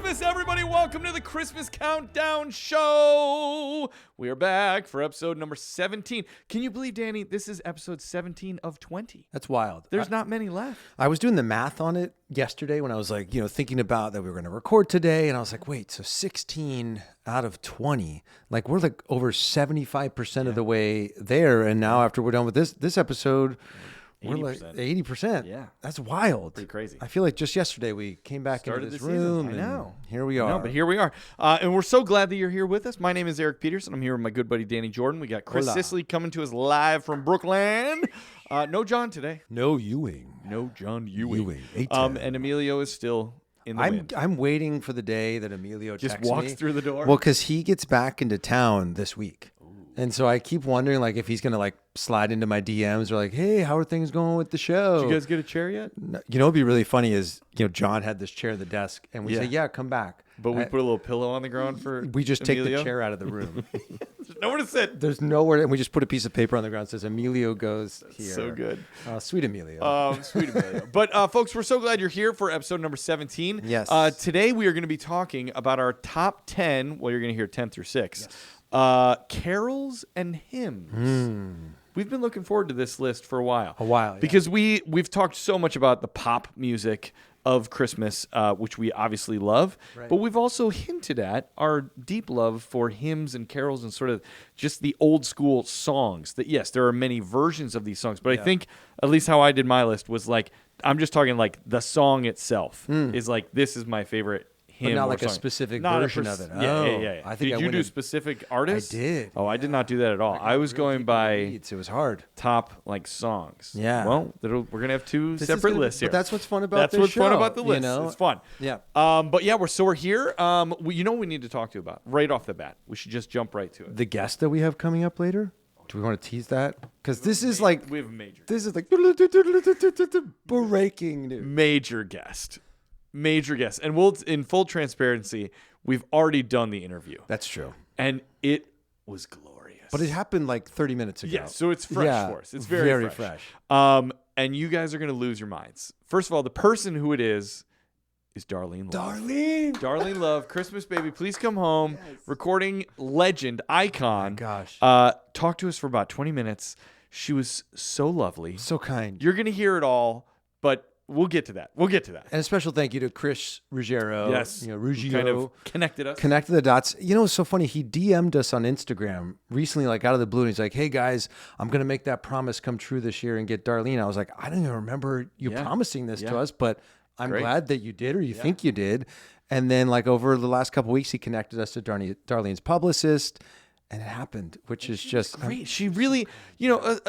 Christmas, everybody. Welcome to the Christmas Countdown Show. We are back for episode number 17. Can you believe, Danny, this is episode 17 of 20? That's wild. There's not many left. I was doing the math on it yesterday when I was like, thinking about that we were going to record today. And I was like, wait, so 16 out of 20, like we're like over 75% of the way there. And now after we're done with this episode, we're like 80%. Yeah. That's wild. Pretty crazy. I feel like just yesterday we came back into this room. I know. Here we are. No, but here we are. And we're so glad that you're here with us. My name is Eric Peterson. I'm here with my good buddy Danny Jordan. We got Chris Sicily coming to us live from Brooklyn. No John today. No Ewing. No John Ewing. 8-10. And Emilio is still in the wind. I'm waiting for the day that Emilio just texts walks me. through the door. Well, because he gets back into town this week. And so I keep wondering, like, if he's going to, like, slide into my DMs or, like, hey, how are things going with the show? Did you guys get a chair yet? No, what'd be really funny is, John had this chair at the desk, and we say, yeah, come back. But we put a little pillow on the ground for We just Emilio? take the chair out of the room. There's nowhere to sit. There's nowhere, and we just put a piece of paper on the ground that says, Emilio goes here. So good. Sweet Emilio. Sweet Emilio. But, folks, we're so glad you're here for episode number 17. Yes. Today we are going to be talking about our top 10, well, you're going to hear 10 through 6. Yes. Carols and hymns. We've been looking forward to this list for a while. Yeah. Because we've talked so much about the pop music of Christmas, which we obviously love. Right. But we've also hinted at our deep love for hymns and carols and sort of just the old school songs. That, yes, there are many versions of these songs. But I think, at least how I did my list, was like, I'm just talking like the song itself is like, this is my favorite hymn. But not like song. a specific version of it. Yeah. I think did you do specific artists? I did. Oh, I did not do that at all. I was going by it was hard. top like songs. Yeah. Well, we're gonna have two separate lists here. But that's what's fun about that's this what's show. fun about the list. It's fun. Yeah. But yeah, we're here. You know what we need to talk to you about right off the bat. We should just jump right to it. The guest that we have coming up later. Do we want to tease that? Because this is like we have a major. This is like breaking news. Major guest. And we'll, in full transparency, we've already done the interview. That's true. And it was glorious. But it happened like 30 minutes ago. Yeah, so it's fresh for us. It's very fresh. And you guys are going to lose your minds. First of all, the person who it is Darlene Love. Darlene Love, Christmas baby, please come home. Yes. Recording legend, icon. Oh gosh. Talked to us for about 20 minutes. She was so lovely. So kind. You're going to hear it all, but we'll get to that. And a special thank you to Chris Ruggiero. Yes. Ruggiero. Kind of connected us. Connected the dots. It's so funny. He DM'd us on Instagram recently, like out of the blue. And he's like, hey guys, I'm going to make that promise come true this year and get Darlene. I was like, I don't even remember you promising this to us, but I'm glad that you did, or you think you did. And then like over the last couple of weeks, he connected us to Darlene's publicist. And it happened, which is just great. She really,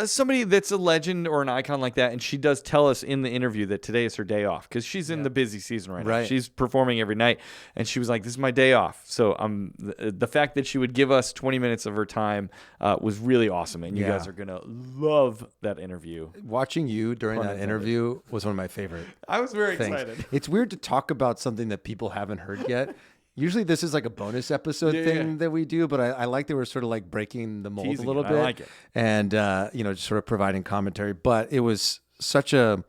somebody that's a legend or an icon like that, and she does tell us in the interview that today is her day off because she's in the busy season right now. She's performing every night, and she was like, "This is my day off." So the fact that she would give us 20 minutes of her time was really awesome, and you guys are gonna love that interview. Watching you during that interview was one of my favorite. I was very things. excited. It's weird to talk about something that people haven't heard yet. Usually this is like a bonus episode thing that we do, but I like that we're sort of like breaking the mold a little bit. I like it. And, just sort of providing commentary. But it was such a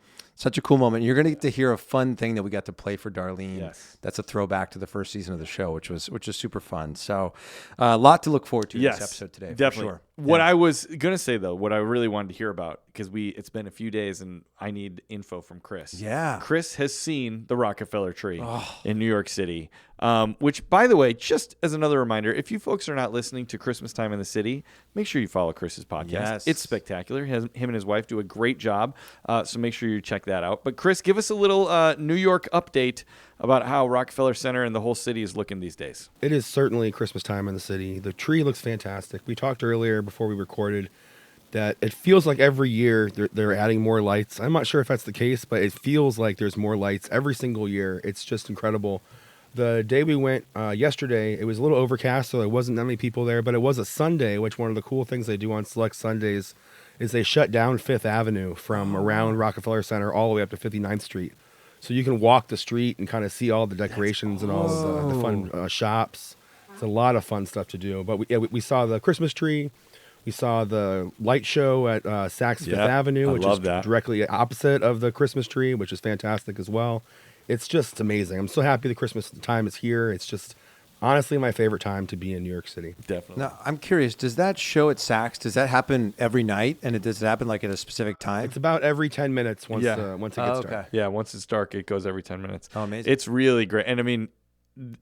cool moment. You're going to get to hear a fun thing that we got to play for Darlene. Yes. That's a throwback to the first season of the show, which is super fun. So a lot to look forward to in this episode today. Definitely. For sure. What I was going to say, though, what I really wanted to hear about, because it's been a few days and I need info from Chris. Yeah. Chris has seen the Rockefeller tree in New York City, which, by the way, just as another reminder, if you folks are not listening to Christmas Time in the City, make sure you follow Chris's podcast. Yes. It's spectacular. Him and his wife do a great job, so make sure you check that out. But Chris, give us a little New York update about how Rockefeller Center and the whole city is looking these days. It is certainly Christmas time in the city. The tree looks fantastic. We talked earlier before we recorded that it feels like every year they're adding more lights. I'm not sure if that's the case, but it feels like there's more lights every single year. It's just incredible. The day we went yesterday, it was a little overcast, so there wasn't that many people there, but it was a Sunday, which one of the cool things they do on select Sundays is they shut down Fifth Avenue from around Rockefeller Center all the way up to 59th Street. So you can walk the street and kind of see all the decorations and all the fun shops. It's a lot of fun stuff to do. But we saw the Christmas tree. We saw the light show at Saks Fifth Avenue, which is directly opposite of the Christmas tree, which is fantastic as well. It's just amazing. I'm so happy the Christmas time is here. It's just honestly my favorite time to be in New York City. Definitely. Now, I'm curious, does that show at Saks, does that happen every night? And does it happen like at a specific time? It's about every 10 minutes once it gets dark. Okay. Yeah, once it's dark, it goes every 10 minutes. Oh, amazing. It's really great. And I mean,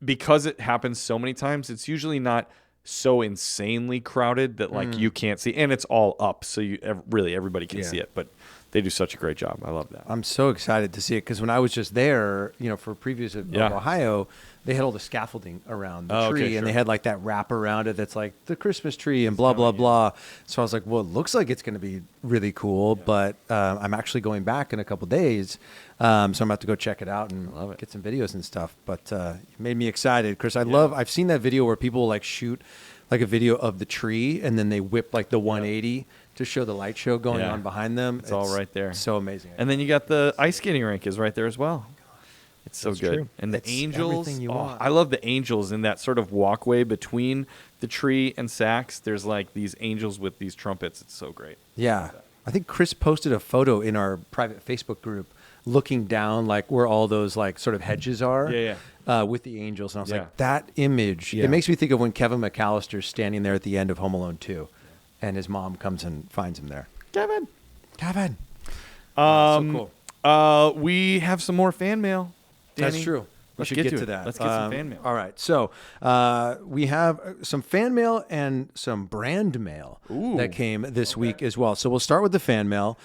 because it happens so many times, it's usually not so insanely crowded that like you can't see. And it's all up, so really everybody can see it. But they do such a great job. I love that. I'm so excited to see it because when I was just there, for previews of Ohio, they had all the scaffolding around the tree, and they had like that wrap around it that's like the Christmas tree and blah, blah, blah. So I was like, well, it looks like it's going to be really cool, but I'm actually going back in a couple days. So I'm about to go check it out and get some videos and stuff. But it made me excited because I've seen that video where people like shoot like a video of the tree and then they whip like the 180 to show the light show going on behind them. It's all right there. So amazing. And then you got the ice skating rink is right there as well. It's so good. True. And the angels. everything you want. I love the angels in that sort of walkway between the tree and Saks. There's like these angels with these trumpets. It's so great. Yeah. I think Chris posted a photo in our private Facebook group looking down like where all those like sort of hedges are with the angels. And I was like, that image, it makes me think of when Kevin McAllister's standing there at the end of Home Alone 2 and his mom comes and finds him there. Kevin. So cool. We have some more fan mail. Danny. That's true. We should get to that. Let's get some fan mail. All right. So we have some fan mail and some brand mail that came this week as well. So we'll start with the fan mail.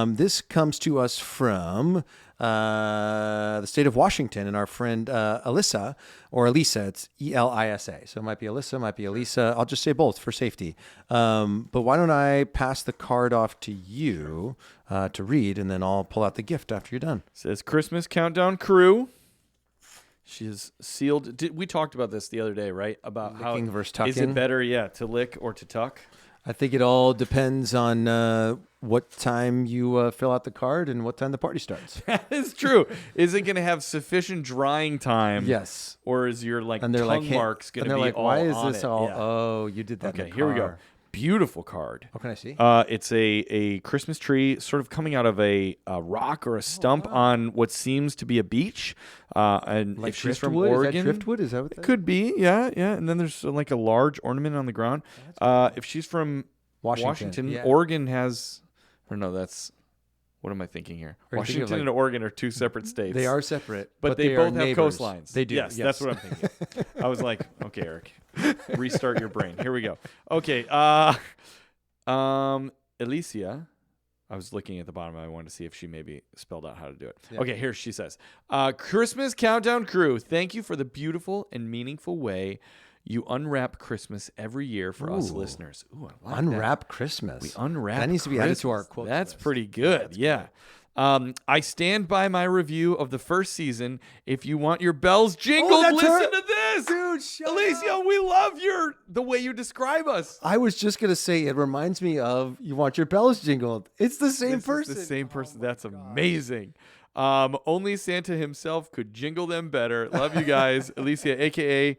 This comes to us from the state of Washington and our friend Alyssa, or Elisa. It's Elisa. So it might be Alyssa, might be Elisa. I'll just say both for safety. But why don't I pass the card off to you to read, and then I'll pull out the gift after you're done. It says Christmas Countdown Crew. She is sealed. We talked about this the other day, right? About licking versus tucking. Is it better, to lick or to tuck? I think it all depends on what time you fill out the card and what time the party starts. That is true. Is it going to have sufficient drying time? Yes. Or is your tongue like, marks going to be all why is on this it? all? Yeah. Oh, you did that. Okay, here we go. Beautiful card. What can I see? It's a Christmas tree sort of coming out of a rock or a stump on what seems to be a beach. And like if she's from driftwood? Oregon, Is that driftwood? Is that what that could be? Yeah. And then there's like a large ornament on the ground. If she's from Washington. Oregon has, or no, that's. What am I thinking here? Washington and Oregon are two separate states. They are separate, but they both have coastlines. They do. Yes, that's what I'm thinking. I was like, okay, Eric, restart your brain. Here we go. Okay, Alicia. I was looking at the bottom. I wanted to see if she maybe spelled out how to do it. Yeah. Okay, here she says, Christmas Countdown Crew, thank you for the beautiful and meaningful way you unwrap Christmas every year for us listeners. Ooh, I like unwrap that. Christmas. We unwrap that needs to be Christmas. added to our quote. That's list. pretty good. That's yeah. I stand by my review of the first season. If you want your bells jingled, listen to this. Dude, shut Alicia, up. we love the way you describe us. I was just going to say, it reminds me of You Want Your Bells Jingled. It's the same person. It's the same person. That's amazing. Only Santa himself could jingle them better. Love you guys. Alicia, a.k.a.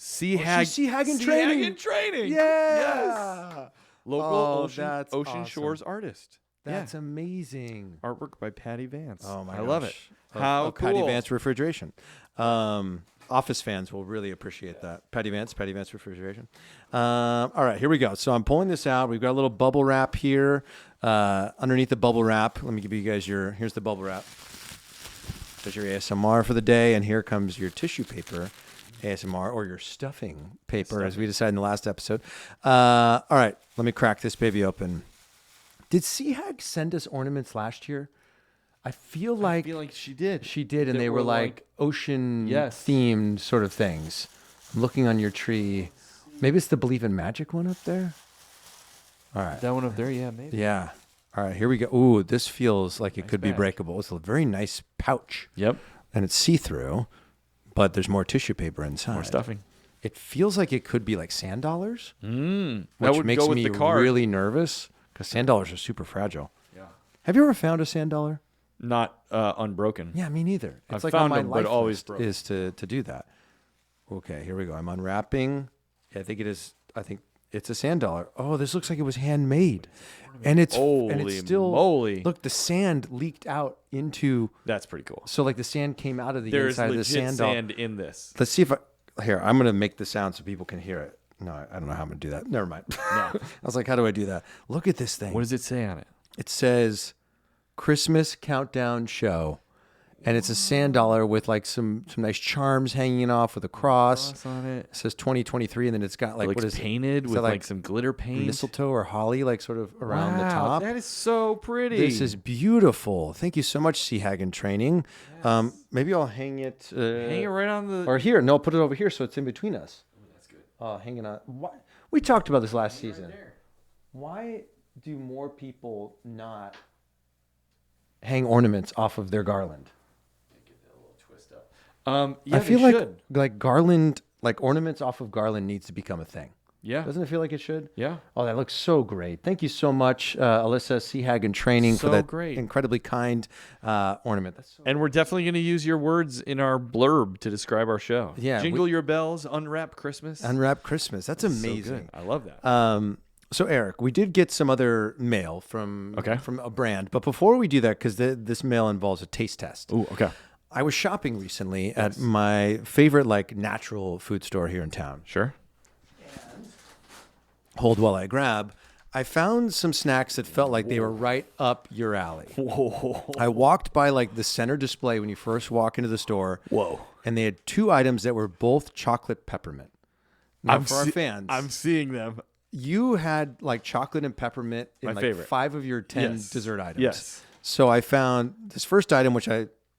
Sea Hag in Training. Yeah. Yes. Local Ocean awesome. Shores artist. That's amazing. Artwork by Patty Vance. Oh my I love it. How cool. Patty Vance Refrigeration. Office fans will really appreciate that. Patty Vance Refrigeration. All right, here we go. So I'm pulling this out. We've got a little bubble wrap here. Underneath the bubble wrap, let me give you guys here's the bubble wrap. There's your ASMR for the day, and here comes your tissue paper ASMR, or your stuffing paper, as we decided in the last episode. All right, let me crack this baby open. Did Sea Hag send us ornaments last year? I feel like she did. She did, and they were like ocean-themed sort of things. I'm looking on your tree. Maybe it's the Believe in Magic one up there? All right. That one up there, yeah, maybe. Yeah. All right, here we go. Ooh, this feels like it could be breakable. It's a very nice pouch. Yep. And it's see-through, but there's more tissue paper inside. More stuffing. It feels like it could be like sand dollars, that which would makes go with me the card. really nervous because sand dollars are super fragile. Yeah. Have you ever found a sand dollar? Not unbroken. Yeah, me neither. It's I've like found on my them, but life always list broken. is to do that. Okay, here we go. I'm unwrapping. Yeah, I think it is. I think it's a sand dollar. Oh, this looks like it was handmade. And it's Holy still moly. Look, the sand leaked out into. That's pretty cool. So like the sand came out of the There's inside of the legit sand. in this. Let's see if I'm gonna make the sound so people can hear it. No, I don't know how I'm gonna do that. Never mind. No. I was like, how do I do that? Look at this thing. What does it say on it? It says Christmas Countdown Show. And it's a sand dollar with like some nice charms hanging off with a cross on it. It says 2023, and then it's got like It what looks is painted it? with like some glitter paint, mistletoe or holly, like sort of around the top. That is so pretty. This is beautiful. Thank you so much, Sea Hagen Training. Yes. Maybe I'll hang it. Hang it right on the. Or here. No, I'll put it over here so it's in between us. Ooh, that's good. Hanging on. Why? We talked about this last season. Right there. Why do more people not hang ornaments off of their garland? Yeah, I feel like garland, like ornaments off of garland needs to become a thing. Yeah. Doesn't it feel like it should? Yeah. Oh, that looks so great. Thank you so much, Alyssa Seahagen Training, for that incredibly kind ornament. That's so and we're definitely going to use your words in our blurb to describe our show. Yeah. Jingle your bells, unwrap Christmas. Unwrap Christmas. That's amazing. So good. I love that. So Eric, we did get some other mail from a brand, but before we do that, because this mail involves a taste test. Ooh, okay. I was shopping recently at my favorite like natural food store here in town. Sure. And hold while I grab. I found some snacks that felt like they were right up your alley. Whoa. I walked by like the center display when you first walk into the store. Whoa. And they had two items that were both chocolate peppermint. Now, for our fans, I'm seeing them. You had like chocolate and peppermint in my like favorite. 5 of your 10 dessert items. Yes. So I found this first item, which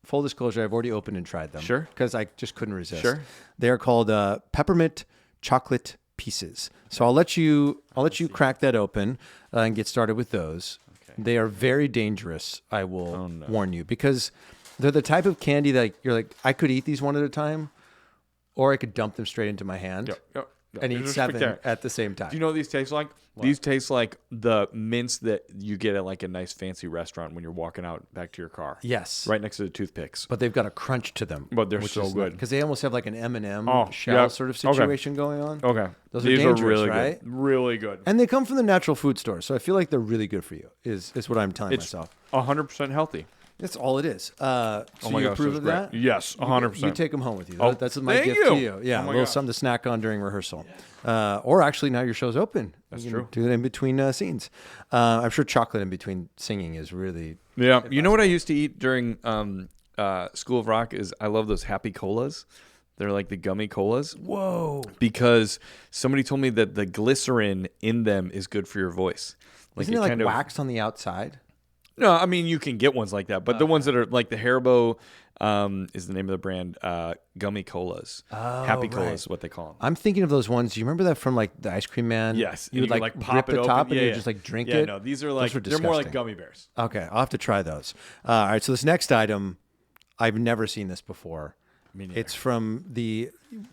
full disclosure, I've already opened and tried them. Sure. Because I just couldn't resist. Sure. They are called peppermint chocolate pieces. So I'll let you crack that open and get started with those. Okay. They are very dangerous, I will warn you, because they're the type of candy that you're like, I could eat these one at a time, or I could dump them straight into my hand. Yep. And eat 7 at the same time. Do you know what these taste like? What? These taste like the mints that you get at like a nice fancy restaurant when you're walking out back to your car. Yes. Right next to the toothpicks. But they've got a crunch to them. But they're so good. Because they almost have like an M&M shell sort of situation going on. Okay. Those these are dangerous, really right? Good. Really good. And they come from the natural food store. So I feel like they're really good for you, is what I'm telling myself. 100% healthy. That's all it is. So you gosh, approve of that? Yes, 100%. You take them home with you. Oh, that's my gift to you. Yeah, a little something to snack on during rehearsal. Or actually, now your show's open. That's true. Do it in between scenes. I'm sure chocolate in between singing is really... Yeah. You know what I used to eat during School of Rock is I love those Happy Colas. They're like the gummy colas. Whoa. Because somebody told me that the glycerin in them is good for your voice. Isn't it like wax on the outside? No, I mean, you can get ones like that, but the ones that are like the Haribo is the name of the brand, gummy colas. Happy Colas is what they call them. I'm thinking of those ones. Do you remember that from like the Ice Cream Man? Yes. You would like pop the top and you just like drink it? Yeah, no, these are like, they're more like gummy bears. Okay, I'll have to try those. All right, so this next item, I've never seen this before. It's from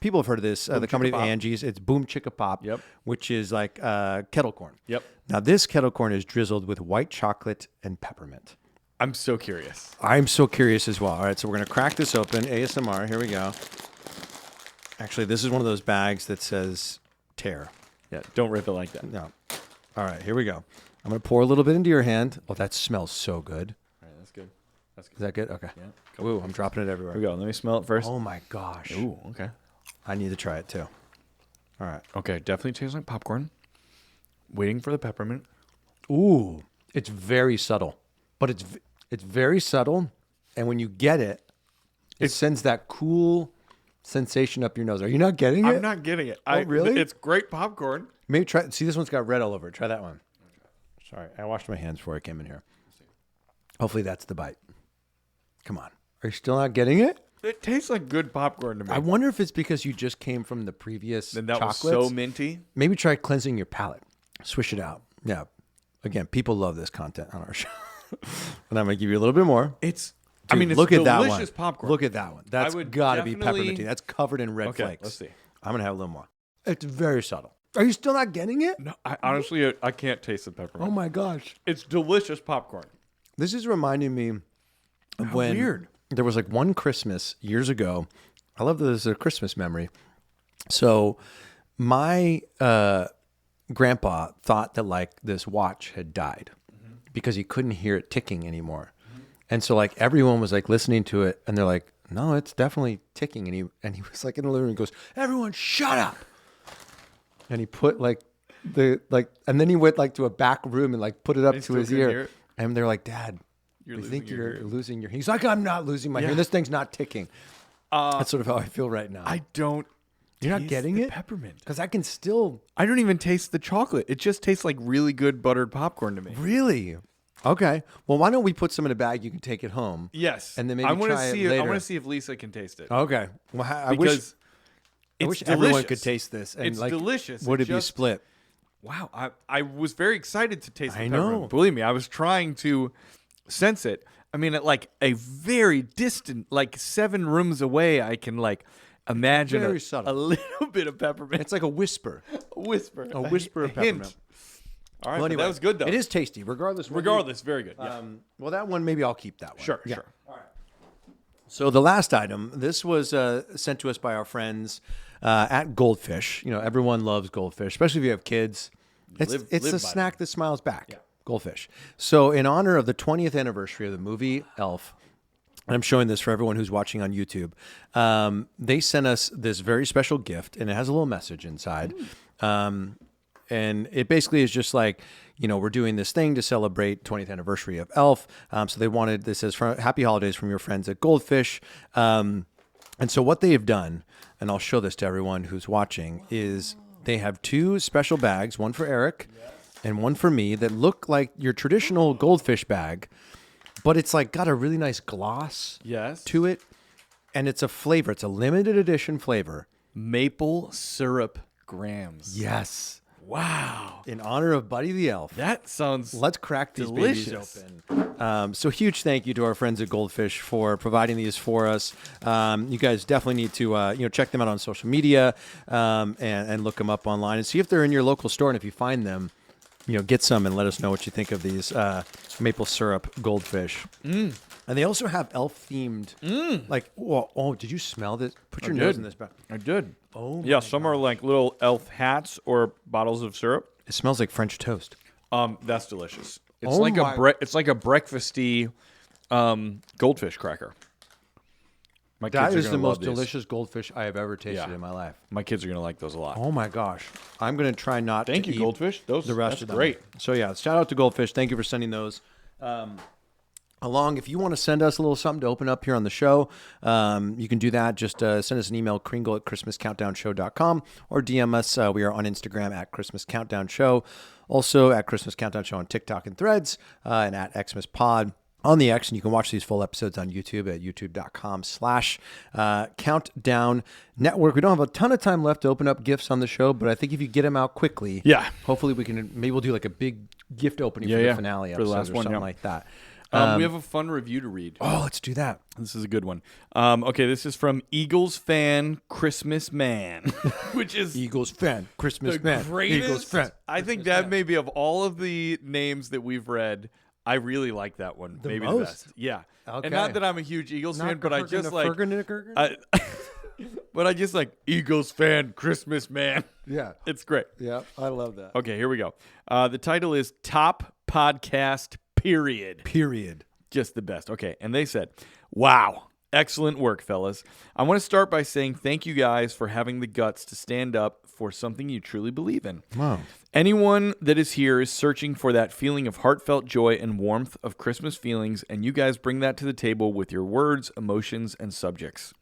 people have heard of this, the company of Angie's. It's Boom Chicka Pop, which is like kettle corn. Yep. Now, this kettle corn is drizzled with white chocolate and peppermint. I'm so curious. I'm so curious as well. All right, so we're going to crack this open. ASMR, here we go. Actually, this is one of those bags that says tear. Yeah, don't rip it like that. No. All right, here we go. I'm going to pour a little bit into your hand. Oh, that smells so good. All right, that's good. That's good. Is that good? Okay. Yeah. Ooh, I'm dropping it everywhere. Here we go. Let me smell it first. Oh, my gosh. Ooh, okay. I need to try it, too. All right. Okay, definitely tastes like popcorn. Waiting for the peppermint. Ooh, it's very subtle, but it's very subtle, and when you get it, it sends that cool sensation up your nose. Are you not getting it? I'm not getting it. Oh, really? It's great popcorn. Maybe try. See, this one's got red all over it. Try that one. Sorry, I washed my hands before I came in here. Hopefully, that's the bite. Come on. Are you still not getting it? It tastes like good popcorn to me. I wonder if it's because you just came from the previous and that chocolates. was so minty. Maybe try cleansing your palate. Swish it out. Yeah. Again, people love this content on our show. And I'm going to give you a little bit more. It's look at that one. delicious popcorn. Look at that one. That's got to be pepperminty. That's covered in red flakes. Let's see. I'm going to have a little more. It's very subtle. Are you still not getting it? No, honestly, I can't taste the peppermint. Oh, my gosh. It's delicious popcorn. This is reminding me of when there was like one Christmas years ago. I love that this is a Christmas memory. So my grandpa thought that like this watch had died because he couldn't hear it ticking anymore. And so like everyone was like listening to it and they're like, no, it's definitely ticking. And he was like in the living room and goes, everyone shut up. And he put like and then he went like to a back room and like put it up to his ear. And they're like, Dad, we think you're losing your. He's like, I'm not losing my hearing. This thing's not ticking. That's sort of how I feel right now. You're not getting it? Peppermint. Because I can still. I don't even taste the chocolate. It just tastes like really good buttered popcorn to me. Really? Okay. Well, why don't we put some in a bag? You can take it home. Yes. And then maybe try it later. I want to see if Lisa can taste it. Okay. Well, I wish everyone could taste this. And it's delicious. Would it be split? Wow. I was very excited to taste the peppermint. know. Believe me, I was trying to sense it. I mean, at like a very distant, like 7 rooms away, I can like imagine very a subtle. little bit of peppermint. It's like a whisper. A whisper of peppermint. All right, well, anyway, that was good though. It is tasty, regardless. Very good. Yeah. Well, that one maybe I'll keep that one. Sure. All right. So the last item, this was sent to us by our friends at Goldfish. You know, everyone loves Goldfish, especially if you have kids. It's a snack that smiles back. Yeah. Goldfish. So in honor of the 20th anniversary of the movie Elf, and I'm showing this for everyone who's watching on YouTube, they sent us this very special gift, and it has a little message inside. And it basically is just like, you know, we're doing this thing to celebrate 20th anniversary of Elf. So this says, Happy Holidays from your friends at Goldfish. And so what they have done, and I'll show this to everyone who's watching, is they have 2 special bags, one for Eric and one for me, that look like your traditional Goldfish bag, but it's like got a really nice gloss to it. And it's a flavor. It's a limited edition flavor. Maple syrup grams. Yes. Wow. In honor of Buddy the Elf. That sounds Let's crack these delicious. babies open. So huge thank you to our friends at Goldfish for providing these for us. You guys definitely need to check them out on social media and look them up online and see if they're in your local store. And if you find them, get some and let us know what you think of these maple syrup Goldfish. And they also have elf-themed, did you smell this? Put your nose in this bag. I did. Oh, yeah, some are like little elf hats or bottles of syrup. It smells like French toast. That's delicious. It's it's like a breakfasty goldfish cracker. That is the most delicious goldfish I have ever tasted in my life. My kids are going to like those a lot. Oh my gosh. I'm going to try not to Thank you, eat Goldfish. the rest of them. Great. So yeah, shout out to Goldfish. Thank you for sending those along. If you want to send us a little something to open up here on the show, you can do that. Just send us an email, kringle@christmascountdownshow.com, or DM us. We are on Instagram at Christmas Countdown Show, also at Christmas Countdown Show on TikTok and Threads, and at XmasPod on the X. And you can watch these full episodes on YouTube at youtube.com/Countdown Network. We don't have a ton of time left to open up gifts on the show, but I think if you get them out quickly, hopefully maybe we'll do like a big gift opening for the finale episode, for the last one, something like that. We have a fun review to read. Oh, let's do that. This is a good one. Okay, this is from Eagles fan Christmas Man, which is Eagles fan Christmas Man. Greatest, Eagles fan. I think that may be of all of the names that we've read, I really like that one. Maybe the best. Yeah. Okay. And not that I'm a huge Eagles fan, but I just like. But I just like Eagles fan Christmas Man. Yeah. It's great. Yeah, I love that. Okay, here we go. The title is Top Podcast Period. Just the best. Okay, and they said, wow, excellent work, fellas. I want to start by saying thank you guys for having the guts to stand up for something you truly believe in. Wow. Anyone that is here is searching for that feeling of heartfelt joy and warmth of Christmas feelings, and you guys bring that to the table with your words, emotions, and subjects.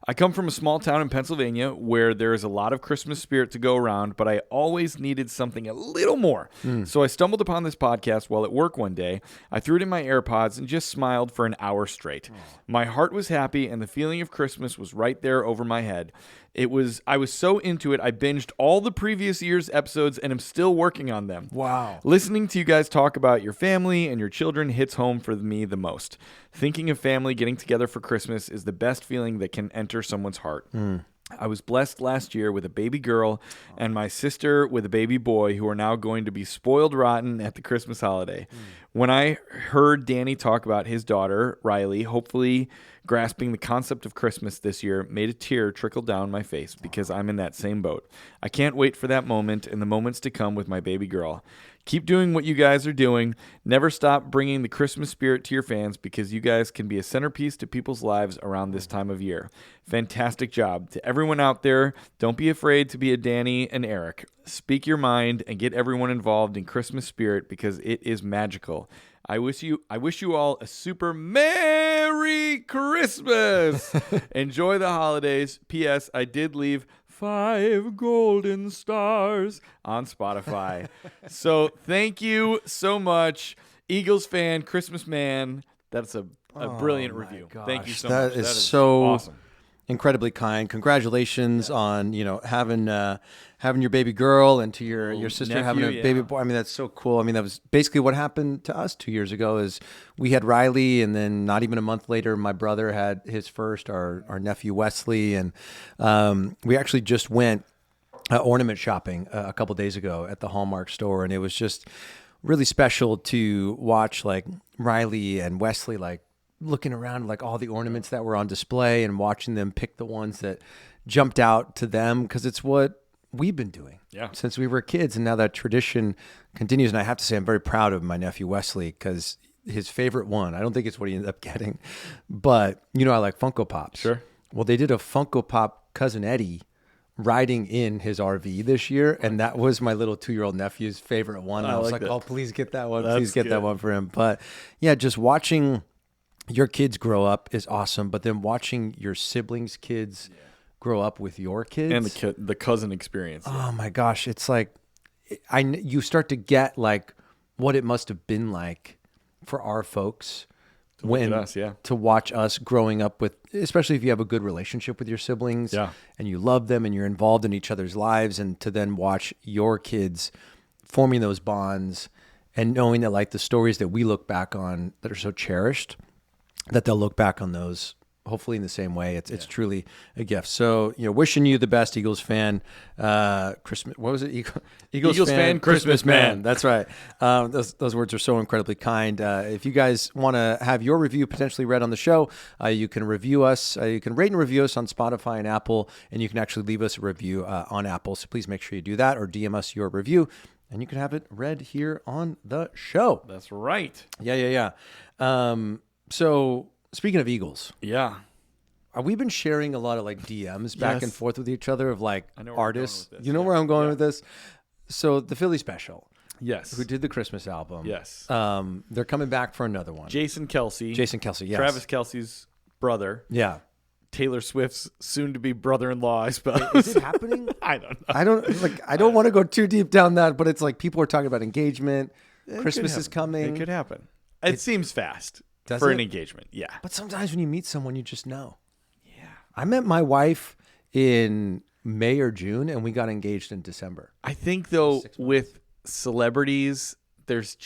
I come from a small town in Pennsylvania where there is a lot of Christmas spirit to go around, but I always needed something a little more. So I stumbled upon this podcast while at work one day. I threw it in my AirPods and just smiled for an hour straight. My heart was happy, and the feeling of Christmas was right there over my head. I was so into it, I binged all the previous year's episodes and am still working on them. Wow. Listening to you guys talk about your family and your children hits home for me the most. Thinking of family getting together for Christmas is the best feeling that can enter someone's heart. I was blessed last year with a baby girl and my sister with a baby boy who are now going to be spoiled rotten at the Christmas holiday. When I heard Danny talk about his daughter, Riley, hopefully grasping the concept of Christmas this year, made a tear trickle down my face because I'm in that same boat. I can't wait for that moment and the moments to come with my baby girl. Keep doing what you guys are doing. Never stop bringing the Christmas spirit to your fans because you guys can be a centerpiece to people's lives around this time of year. Fantastic job. To everyone out there, don't be afraid to be a Danny and Eric. Speak your mind and get everyone involved in Christmas spirit because it is magical. I wish you all a super Merry Christmas. Enjoy the holidays. P.S. I did leave 5 golden stars on Spotify. So thank you so much, Eagles fan, Christmas man. That's a brilliant review. Gosh, thank you so that much. is That is so awesome. Incredibly kind. Congratulations on having your baby girl and to your sister nephew, having a baby boy. I mean, that's so cool. I mean, that was basically what happened to us 2 years ago. Is we had Riley, and then not even a month later, my brother had his first, our nephew Wesley, and we actually just went ornament shopping a couple days ago at the Hallmark store, and it was just really special to watch like Riley and Wesley like looking around like all the ornaments that were on display and watching them pick the ones that jumped out to them, because it's what we've been doing since we were kids, and now that tradition continues. And I have to say, I'm very proud of my nephew Wesley, because his favorite one, I don't think it's what he ended up getting, but I like Funko Pops. Sure. Well, they did a Funko Pop Cousin Eddie riding in his RV this year, and that was my little 2-year-old nephew's favorite one. I was like, oh, please get that one. Please get that one for him. But yeah, just watching your kids grow up is awesome, but then watching your siblings' kids grow up with your kids And the cousin experience. Oh my gosh, it's like you start to get like what it must have been like for our folks to watch us growing up with, especially if you have a good relationship with your siblings and you love them and you're involved in each other's lives, and to then watch your kids forming those bonds and knowing that like the stories that we look back on that are so cherished, that they'll look back on those hopefully in the same way. It's truly a gift. So, wishing you the best, Eagles fan. Christmas. What was it? Eagles fan, Christmas man. That's right. Those words are so incredibly kind. If you guys want to have your review potentially read on the show, you can review us. You can rate and review us on Spotify and Apple, and you can actually leave us a review on Apple. So please make sure you do that, or DM us your review, and you can have it read here on the show. That's right. Yeah. So speaking of Eagles, we've been sharing a lot of like DMs back and forth with each other of like artists. You know where I'm going with this? So the Philly Special, who did the Christmas album, they're coming back for another one. Jason Kelce, yes. Travis Kelce's brother, Taylor Swift's soon-to-be brother-in-law, I suppose. Is it happening? I don't know. I don't want to go too deep down that, but it's like people are talking about engagement. Christmas is coming. It could happen. It seems fast for an engagement. Yeah. But sometimes when you meet someone, you just know. Yeah. I met my wife in May or June, and we got engaged in December. I think, though, with celebrities, there's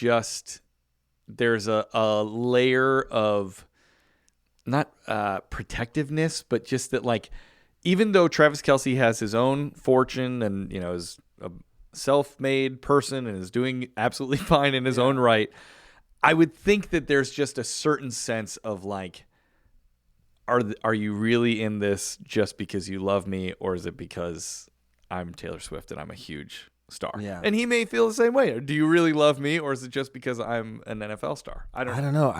a layer of not protectiveness, but just that, like, even though Travis Kelce has his own fortune and, is a self-made person and is doing absolutely fine in his own right, I would think that there's just a certain sense of like, are you really in this just because you love me, or is it because I'm Taylor Swift and I'm a huge star? Yeah. And he may feel the same way. Do you really love me, or is it just because I'm an NFL star? I don't know.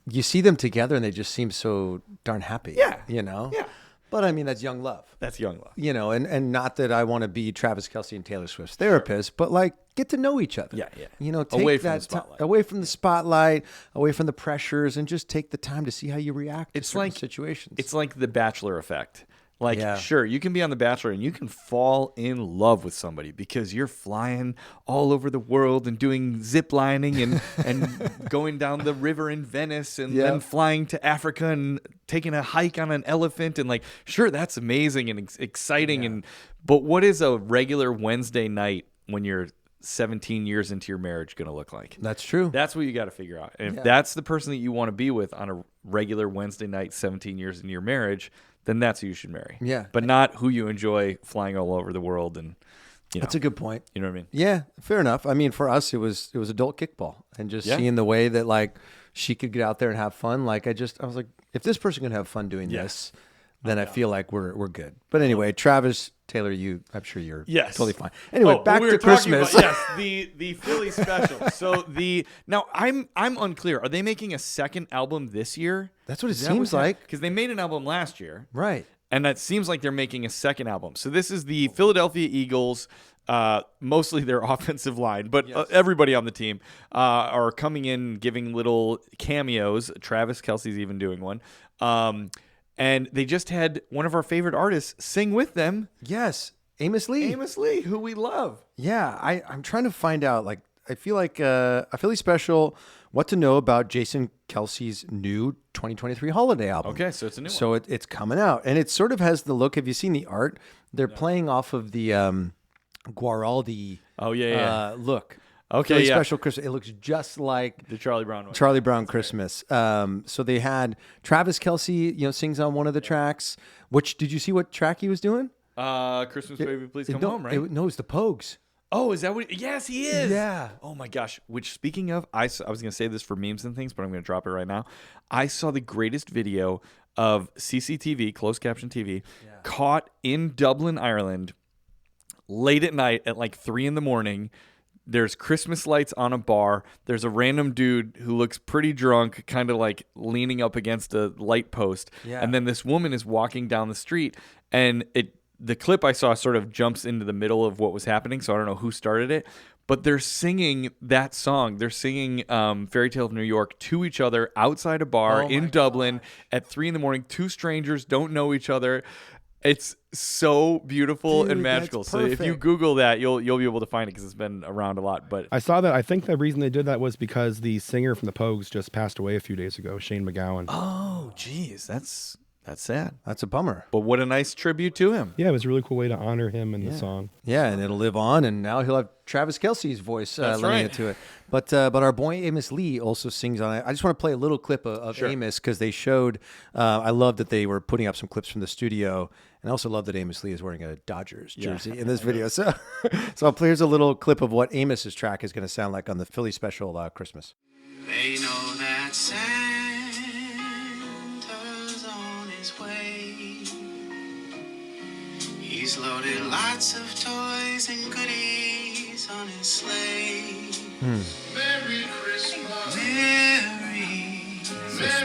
You see them together and they just seem so darn happy. Yeah. Yeah. But I mean, that's young love. That's young love. And not that I want to be Travis Kelce and Taylor Swift's therapist, but like get to know each other. Yeah. Take away from the spotlight. Away from the spotlight, away from the pressures, and just take the time to see how you react to certain situations. It's like the Bachelor effect. Like, sure, you can be on The Bachelor and you can fall in love with somebody because you're flying all over the world and doing zip lining and going down the river in Venice and then flying to Africa and taking a hike on an elephant. And like, sure, that's amazing and exciting. But what is a regular Wednesday night when you're 17 years into your marriage going to look like? That's true. That's what you got to figure out. And if that's the person that you want to be with on a regular Wednesday night, 17 years into your marriage, then that's who you should marry. Yeah. But not who you enjoy flying all over the world and That's a good point. You know what I mean? Yeah, fair enough. I mean, for us, it was adult kickball, and just seeing the way that like she could get out there and have fun. Like I was like, if this person can have fun doing this, then I feel like we're good. But anyway, Travis Taylor, I'm sure you're totally fine. Anyway, back to Christmas. The Philly special. So now I'm unclear. Are they making a second album this year? That's what it seems like. Because they made an album last year, right? And that seems like they're making a second album. So this is the Philadelphia Eagles. Mostly their offensive line, but everybody on the team are coming in, giving little cameos. Travis Kelce's even doing one. And they just had one of our favorite artists sing with them. Yes, Amos Lee. Amos Lee, who we love. Yeah, I'm trying to find out. Like, I feel like a Philly special. What to know about Jason Kelce's new 2023 holiday album? Okay, so it's a new one. So it's coming out, and it sort of has the look. Have you seen the art? They're playing off of the Guaraldi. Look. Okay, Philly special Christmas. It looks just like the Charlie Brown one. Charlie Brown Christmas. So they had Travis Kelce, sings on one of the tracks. Which did you see what track he was doing? Christmas Baby Please Come Home, right? No, it's the Pogues. Oh, is that what? Yes, he is. Yeah. Oh my gosh. Which, speaking of, I was going to say this for memes and things, but I'm going to drop it right now. I saw the greatest video of CCTV, closed caption TV, caught in Dublin, Ireland, late at night at like 3 a.m. There's Christmas lights on a bar. There's a random dude who looks pretty drunk, kind of like leaning up against a light post. Yeah. And then this woman is walking down the street, and the clip I saw sort of jumps into the middle of what was happening, so I don't know who started it. But they're singing that song. They're singing Fairy Tale of New York to each other outside a bar in Dublin at 3 a.m. Two strangers don't know each other. It's so beautiful and magical. So if you Google that, you'll be able to find it because it's been around a lot. But I saw that. I think the reason they did that was because the singer from the Pogues just passed away a few days ago, Shane McGowan. Oh, geez, that's sad. That's a bummer. But what a nice tribute to him. Yeah, it was a really cool way to honor him in the song. Yeah, and it'll live on, and now he'll have Travis Kelce's voice lending it to it. But our boy Amos Lee also sings on it. I just want to play a little clip of Amos because they showed. I love that they were putting up some clips from the studio, and I also love that Amos Lee is wearing a Dodgers jersey in this video. So here's a little clip of what Amos's track is going to sound like on the Philly special Christmas. They know that Santa's on his way. He's loaded lots of toys and goodies on his sleigh. Merry Christmas.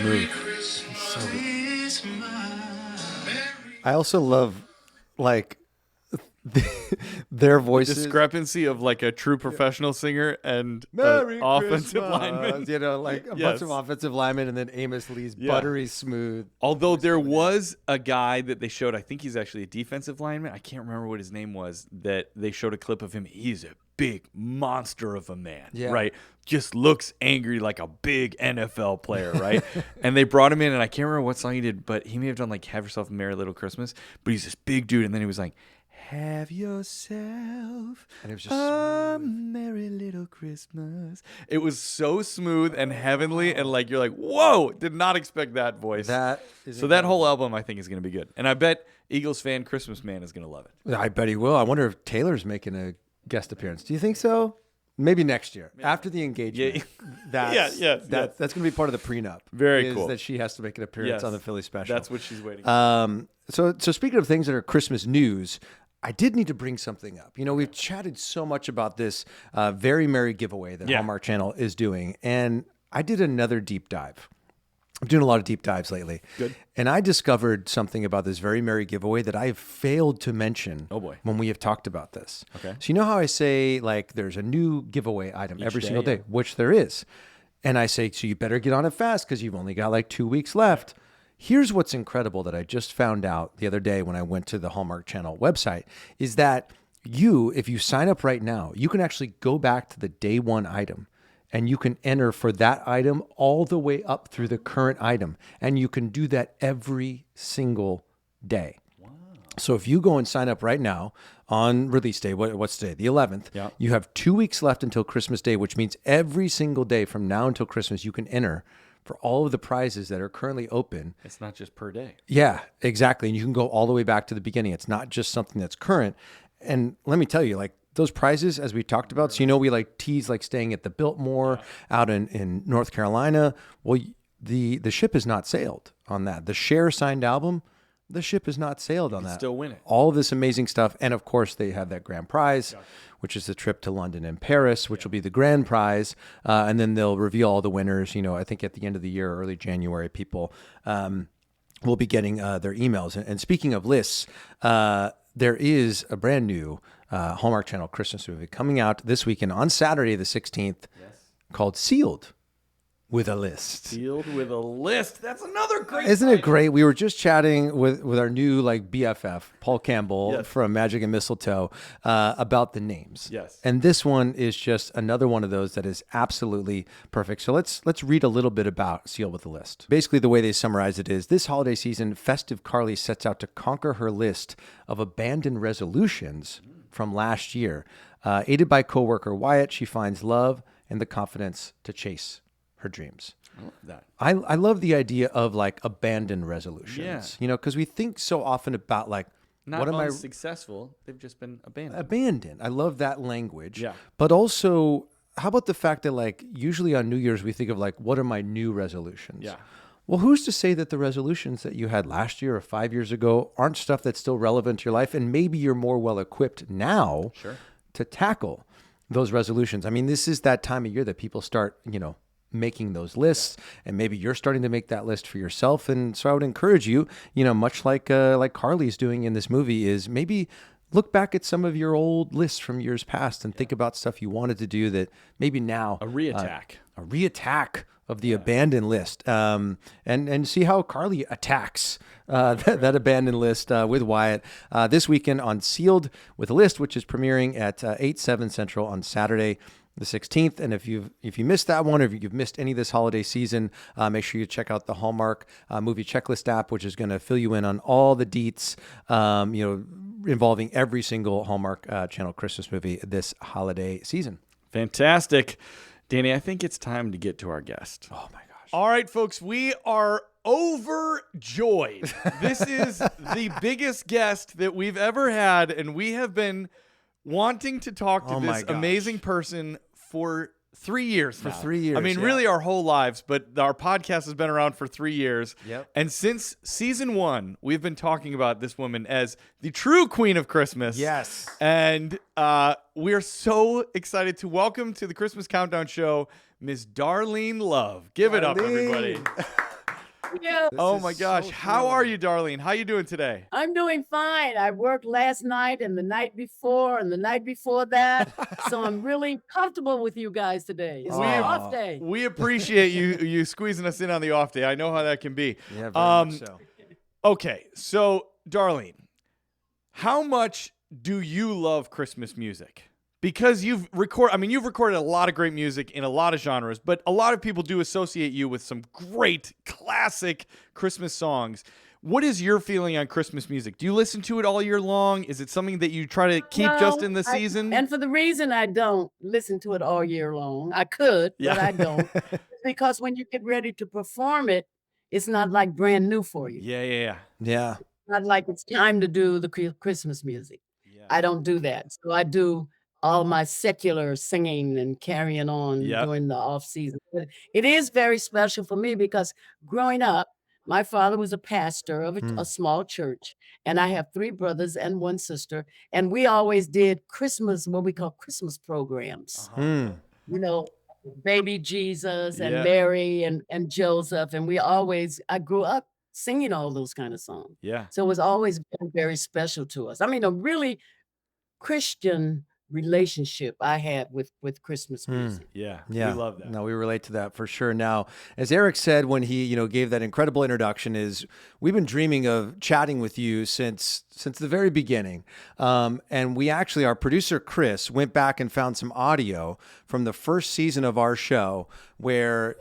Merry Christmas. So I also love like their voices. The discrepancy of like a true professional singer and offensive lineman. Like a bunch of offensive linemen, and then Amos Lee's buttery smooth. Although there was a guy that they showed, I think he's actually a defensive lineman. I can't remember what his name was, that they showed a clip of him. He's a big monster of a man, right? Just looks angry like a big NFL player, right? And they brought him in, and I can't remember what song he did, but he may have done like Have Yourself a Merry Little Christmas. But he's this big dude, and then he was like, have yourself a merry little Christmas. It was so smooth and heavenly, and like you're like, whoa, did not expect that voice. That whole album I think is going to be good. And I bet Eagles fan Christmas Man is going to love it. I bet he will. I wonder if Taylor's making a guest appearance. Do you think so? Maybe next year, after the engagement. That's going to be part of the prenup. Very cool. That she has to make an appearance on the Philly special. That's what she's waiting for. So speaking of things that are Christmas news, I did need to bring something up. We've chatted so much about this very merry giveaway that Hallmark Channel is doing, and I did another deep dive. I'm doing a lot of deep dives lately. Good. And I discovered something about this very merry giveaway that I have failed to mention when we have talked about this. Okay. So you know how I say, like, there's a new giveaway item every single day, which there is. And I say, so you better get on it fast because you've only got like 2 weeks left. Here's what's incredible that I just found out the other day when I went to the Hallmark Channel website is that if you sign up right now, you can actually go back to the day one item and you can enter for that item all the way up through the current item. And you can do that every single day. Wow. So if you go and sign up right now on release day, what's today? The 11th. Yeah. You have 2 weeks left until Christmas Day, which means every single day from now until Christmas, you can enter for all of the prizes that are currently open. It's not just per day. Yeah, exactly. And you can go all the way back to the beginning. It's not just something that's current. And let me tell you, like those prizes, as we talked about, so we like tease like staying at the Biltmore out in North Carolina. Well, the ship has not sailed on that. The Cher signed album, the ship has not sailed on that. Still win it. All of this amazing stuff. And of course, they have that grand prize, which is the trip to London and Paris, which will be the grand prize. And then they'll reveal all the winners. I think at the end of the year, early January, people will be getting their emails. And speaking of lists, there is a brand new Hallmark Channel Christmas movie coming out this weekend on Saturday, the 16th, called Sealed with a List. Sealed with a List. That's another great Isn't title. it great? We were just chatting with our new like BFF, Paul Campbell from Magic and Mistletoe, about the names. Yes. And this one is just another one of those that is absolutely perfect. So let's read a little bit about Sealed with a List. Basically, the way they summarize it is, this holiday season, festive Carly sets out to conquer her list of abandoned resolutions from last year. Aided by coworker Wyatt, she finds love and the confidence to chase her dreams. I love that. I love the idea of like abandoned resolutions, because we think so often about like, Not what am I unsuccessful. They've just been abandoned. abandoned? I love that language. Yeah. But also, how about the fact that like usually on New Year's we think of like, what are my new resolutions? Yeah. Well, who's to say that the resolutions that you had last year or 5 years ago aren't stuff that's still relevant to your life, and maybe you're more well equipped now to tackle those resolutions? I mean, this is that time of year that people start, making those lists, and maybe you're starting to make that list for yourself. And so I would encourage you, much like Carly's doing in this movie, is maybe look back at some of your old lists from years past and think about stuff you wanted to do that maybe now A reattack. a reattack of the abandoned list, and see how Carly attacks that abandoned list with Wyatt this weekend on Sealed with a List, which is premiering at 8/7 Central on Saturday the 16th. And if you missed that one, or if you've missed any this holiday season, make sure you check out the Hallmark movie checklist app, which is going to fill you in on all the deets, involving every single Hallmark Channel Christmas movie this holiday season. Fantastic. Danny, I think it's time to get to our guest. Oh my gosh. All right, folks, we are overjoyed. This is the biggest guest that we've ever had, and we have been wanting to talk to this amazing person for 3 years now. 3 years. I mean, really our whole lives, but our podcast has been around for 3 years. Yep. And since season 1, we've been talking about this woman as the true queen of Christmas. Yes. And we are so excited to welcome to the Christmas Countdown Show, Miss Darlene Love. Give it up, everybody. Yeah. Oh my gosh. How are you, Darlene? How you doing today? I'm doing fine. I worked last night and the night before and the night before that. So I'm really comfortable with you guys today. It's my off day. We appreciate you squeezing us in on the off day. I know how that can be. Yeah, very much so. Okay, so Darlene, how much do you love Christmas music? Because you've recorded a lot of great music in a lot of genres, but a lot of people do associate you with some great classic Christmas songs. What is your feeling on Christmas music? Do you listen to it all year long? Is it something that you try to keep just in the season? And for the reason I don't listen to it all year long, I could, but I don't. Because when you get ready to perform it, it's not like brand new for you. Yeah. Yeah. Not like it's time to do the Christmas music. I don't do that. So I do all my secular singing and carrying on during the off season. But it is very special for me because growing up, my father was a pastor of a small church, and I have 3 brothers and 1 sister, and we always did Christmas, what we call Christmas programs. Baby Jesus and Mary and Joseph, and I grew up singing all those kind of songs. Yeah. So it was always very, very special to us. I mean, a really Christian relationship I had with Christmas music. Yeah. Yeah. We love that. No, we relate to that for sure. Now, as Eric said when he, gave that incredible introduction, is we've been dreaming of chatting with you since the very beginning. And we actually, our producer Chris went back and found some audio from the first season of our show where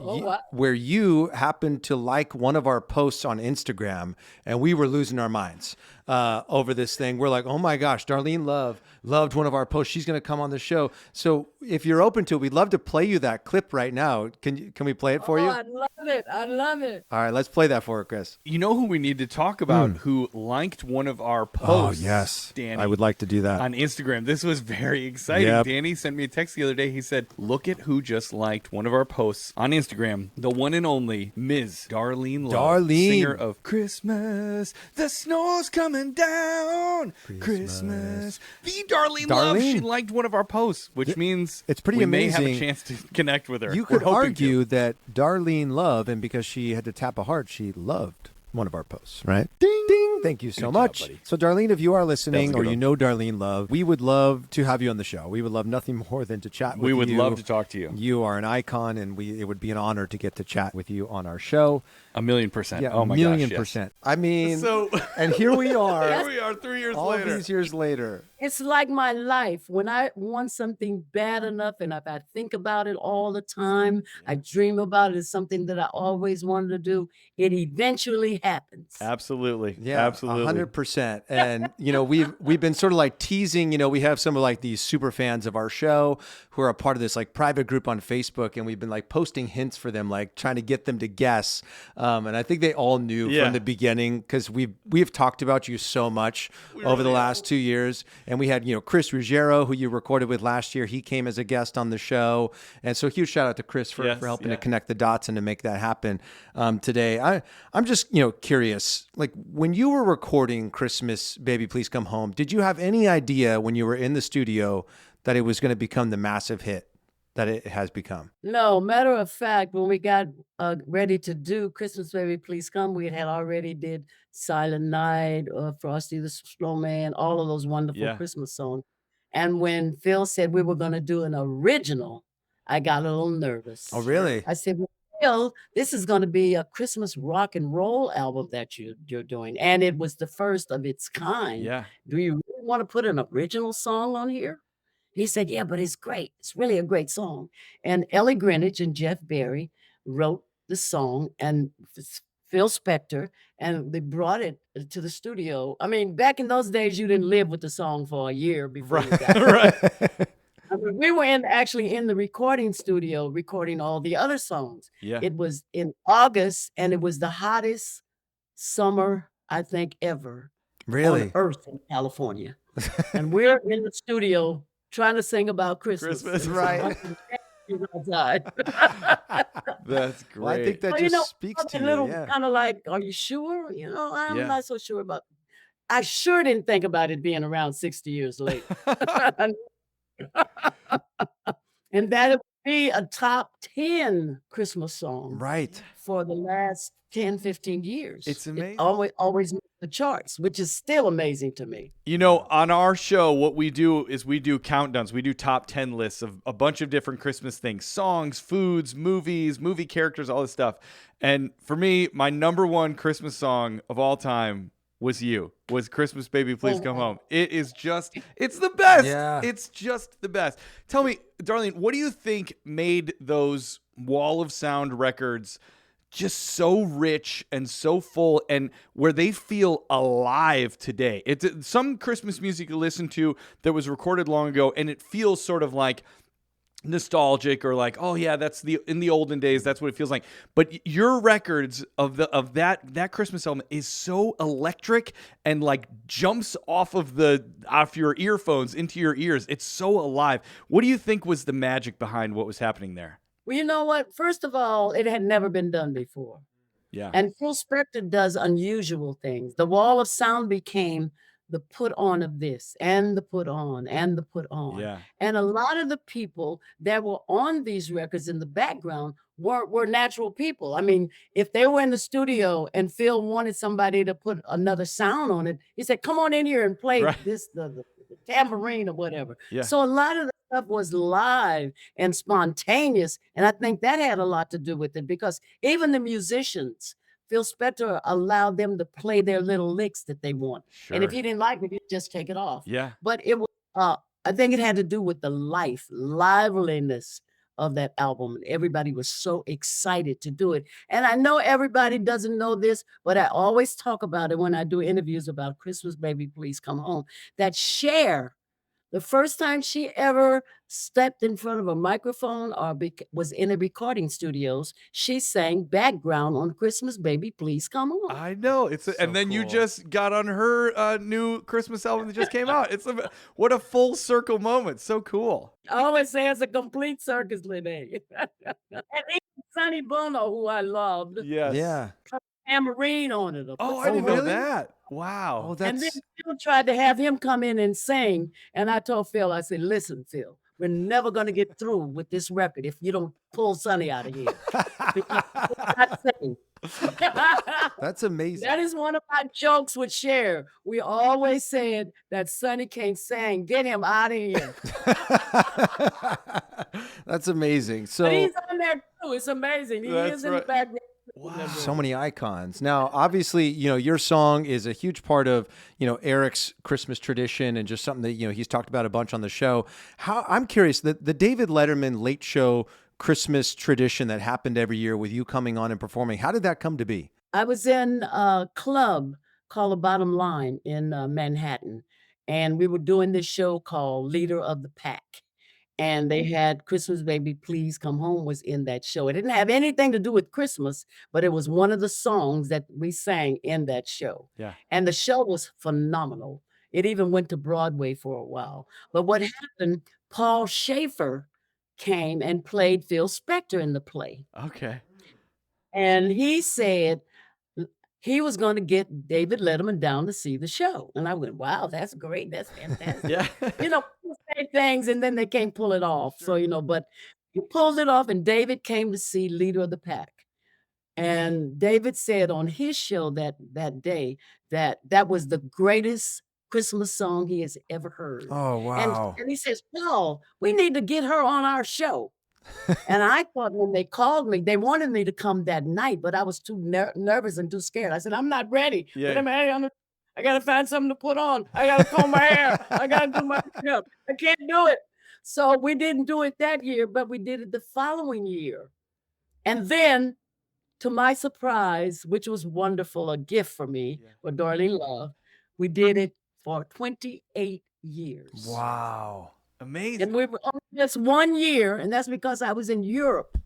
you happened to like one of our posts on Instagram, and we were losing our minds. over this thing. We're like, oh my gosh, Darlene Love loved one of our posts. She's going to come on the show. So if you're open to it, we'd love to play you that clip right now. Can we play it for you? I love it. I love it. All right, let's play that for her, Chris. You know who we need to talk about who liked one of our posts? Oh, yes. Danny. I would like to do that. On Instagram. This was very exciting. Yep. Danny sent me a text the other day. He said, look at who just liked one of our posts on Instagram. The one and only Ms. Darlene Love. Singer of Christmas, the snow's coming down. Christmas. The Darlene Love. She liked one of our posts, which means it's pretty we amazing. may have a chance to connect with her. You could argue that Darlene Love, and because she had to tap a heart, she loved one of our posts, right? Ding, ding. Thank you so much. Job, so, Darlene, if you are listening or you know Darlene Love, we would love to have you on the show. We would love nothing more than to chat with you. We would love to talk to you. You are an icon, and it would be an honor to get to chat with you on our show. 1,000,000%. Yeah, oh my gosh, 1,000,000%. Yes. I mean, and here we are. Here we are 3 years all later. All these years later. It's like my life. When I want something bad enough, and if I think about it all the time, I dream about it, it's something that I always wanted to do, it eventually happens. Absolutely. Yeah, absolutely. 100%. And, we've been sort of like teasing, we have some of like these super fans of our show who are a part of this like private group on Facebook. And we've been like posting hints for them, like trying to get them to guess. And I think they all knew from the beginning because we've talked about you so much over the last 2 years. And we had, Chris Ruggiero, who you recorded with last year. He came as a guest on the show. And so huge shout out to Chris for helping to connect the dots and to make that happen today. I'm just, curious, like when you were recording Christmas, Baby Please Come Home, did you have any idea when you were in the studio that it was going to become the massive hit that it has become? No, matter of fact, when we got ready to do Christmas Baby Please Come, we had already did Silent Night, Frosty the Snowman, all of those wonderful Christmas songs. And when Phil said we were going to do an original, I got a little nervous. Oh, really? I said, well, Phil, this is going to be a Christmas rock and roll album that you're doing. And it was the first of its kind. Yeah. Do you really want to put an original song on here? He said, yeah, but it's great. It's really a great song. And Ellie Greenwich and Jeff Berry wrote the song, and Phil Spector, and they brought it to the studio. I mean, back in those days, you didn't live with the song for a year before you got it. Right. I mean, we were actually in the recording studio recording all the other songs. Yeah. It was in August, and it was the hottest summer, I think, ever on Earth in California. And we're in the studio trying to sing about Christmas. Right. That's great. Well, I think that just speaks to you. Kind of like, are you sure? I'm not so sure about. I sure didn't think about it being around 60 years later. And that it would be a top 10 Christmas song. Right. For the last 10, 15 years. It's amazing. It always made the charts, which is still amazing to me. On our show, what we do is we do countdowns. We do top 10 lists of a bunch of different Christmas things, songs, foods, movies, movie characters, all this stuff. And for me, my number one Christmas song of all time was Christmas Baby Please Come Home. It's the best. Yeah. It's just the best. Tell me, Darlene, what do you think made those Wall of Sound records just so rich and so full, and where they feel alive today? It's some Christmas music you listen to that was recorded long ago, and it feels sort of like nostalgic, or like, oh yeah, that's in the olden days, that's what it feels like. But your records of that Christmas album is so electric and like jumps off your earphones into your ears. It's so alive. What do you think was the magic behind what was happening there? Well, you know what? First of all, it had never been done before. Yeah. And Phil Spector does unusual things. The Wall of Sound became the put on of this, and the put on, and the put on. Yeah. And a lot of the people that were on these records in the background were natural people. I mean, if they were in the studio and Phil wanted somebody to put another sound on it, he said, come on in here and play the tambourine or whatever. Yeah. So a lot of the stuff was live and spontaneous. And I think that had a lot to do with it, because even the musicians, Phil Spector allowed them to play their little licks that they want. Sure. And if he didn't like it, he'd just take it off. Yeah. But it was, I think it had to do with the liveliness of that album. Everybody was so excited to do it. And I know everybody doesn't know this, but I always talk about it when I do interviews about Christmas Baby Please Come Home, that Cher, the first time she ever stepped in front of a microphone or was in the recording studios, she sang background on Christmas Baby Please Come Home. I know. And then you just got on her new Christmas album that just came out. What a full circle moment. So cool. I always say it's a complete circus, Lene. And even Sonny Bono, who I loved. Yes. Yeah. Tambourine on it. Oh, I didn't know that. Wow. Oh, And then that's Phil tried to have him come in and sing. And I told Phil, I said, listen, Phil, we're never going to get through with this record if you don't pull Sonny out of here. Because he cannot sing. that's amazing. That is one of my jokes with Cher. We always said that Sonny can't sing. Get him out of here. That's amazing. So But he's on there too. It's amazing. He That's is in right. the background. Wow. so many icons. Now, obviously, your song is a huge part of, Eric's Christmas tradition and just something that, he's talked about a bunch on the show. I'm curious, the David Letterman Late Show Christmas tradition that happened every year with you coming on and performing, how did that come to be? I was in a club called The Bottom Line in Manhattan, and we were doing this show called Leader of the Pack. And they had Christmas Baby Please Come Home was in that show. It didn't have anything to do with Christmas, but it was one of the songs that we sang in that show. Yeah. And the show was phenomenal. It even went to Broadway for a while. But what happened, Paul Schaefer came and played Phil Spector in the play. Okay. And he said he was going to get David Letterman down to see the show. And I went, wow, that's great. That's fantastic. Yeah. People say things and then they can't pull it off. So, but he pulled it off and David came to see Leader of the Pack. And David said on his show that day that was the greatest Christmas song he has ever heard. Oh, wow. And he says, Paul, we need to get her on our show. And I thought when they called me, they wanted me to come that night, but I was too nervous and too scared. I said, I'm not ready. Yeah. Wait a minute, I got to find something to put on. I got to comb my hair. I got to do my makeup. I can't do it. So we didn't do it that year, but we did it the following year. And then, to my surprise, which was wonderful, a gift for me, for Darlene Love, we did it for 28 years. Wow. Amazing. And we were on just 1 year, and that's because I was in Europe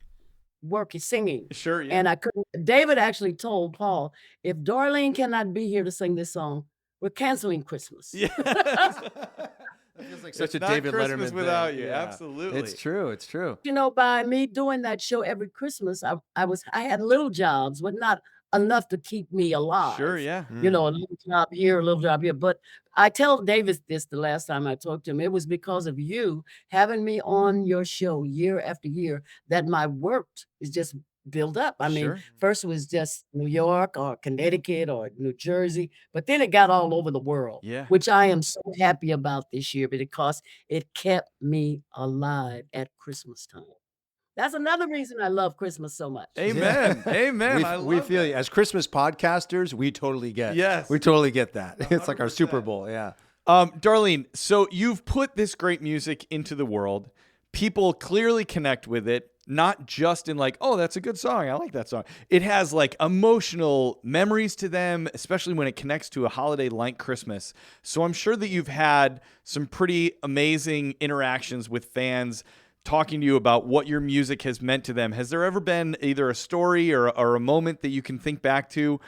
singing. Sure, yeah. And I couldn't. David actually told Paul, if Darlene cannot be here to sing this song, we're canceling Christmas. Yeah. That feels like such a not David Christmas Letterman thing. without you. Yeah. Absolutely. It's true. It's true. By me doing that show every Christmas, I had little jobs, but not enough to keep me alive. Sure, yeah. A little job here, a little job here. But I tell David this the last time I talked to him. It was because of you having me on your show year after year that my work is just built up. I mean, Sure. first it was just New York or Connecticut or New Jersey, but then it got all over the world. Yeah. Which I am so happy about this year because it kept me alive at Christmas time. That's another reason I love Christmas so much. Amen. Amen. We feel you. As Christmas podcasters, we totally get. Yes. We totally get that. It's like our Super Bowl. Yeah. Darlene, so you've put this great music into the world. People clearly connect with it, not just in like, oh, that's a good song. I like that song. It has like emotional memories to them, especially when it connects to a holiday like Christmas. So I'm sure that you've had some pretty amazing interactions with fans talking to you about what your music has meant to them. Has there ever been either a story or a moment that you can think back to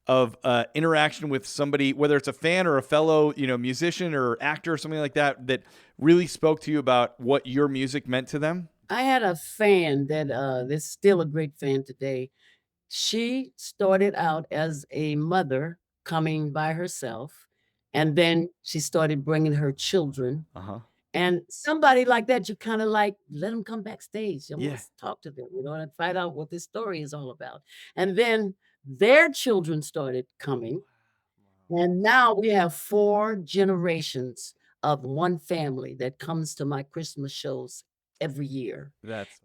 of interaction with somebody, whether it's a fan or a fellow, musician or actor or something like that, that really spoke to you about what your music meant to them? I had a fan that is still a great fan today. She started out as a mother coming by herself, and then she started bringing her children. Uh-huh. And somebody like that, you kind of like, let them come backstage. You Yeah. want to talk to them, and find out what this story is all about. And then their children started coming. And now we have 4 generations of one family that comes to my Christmas shows every year.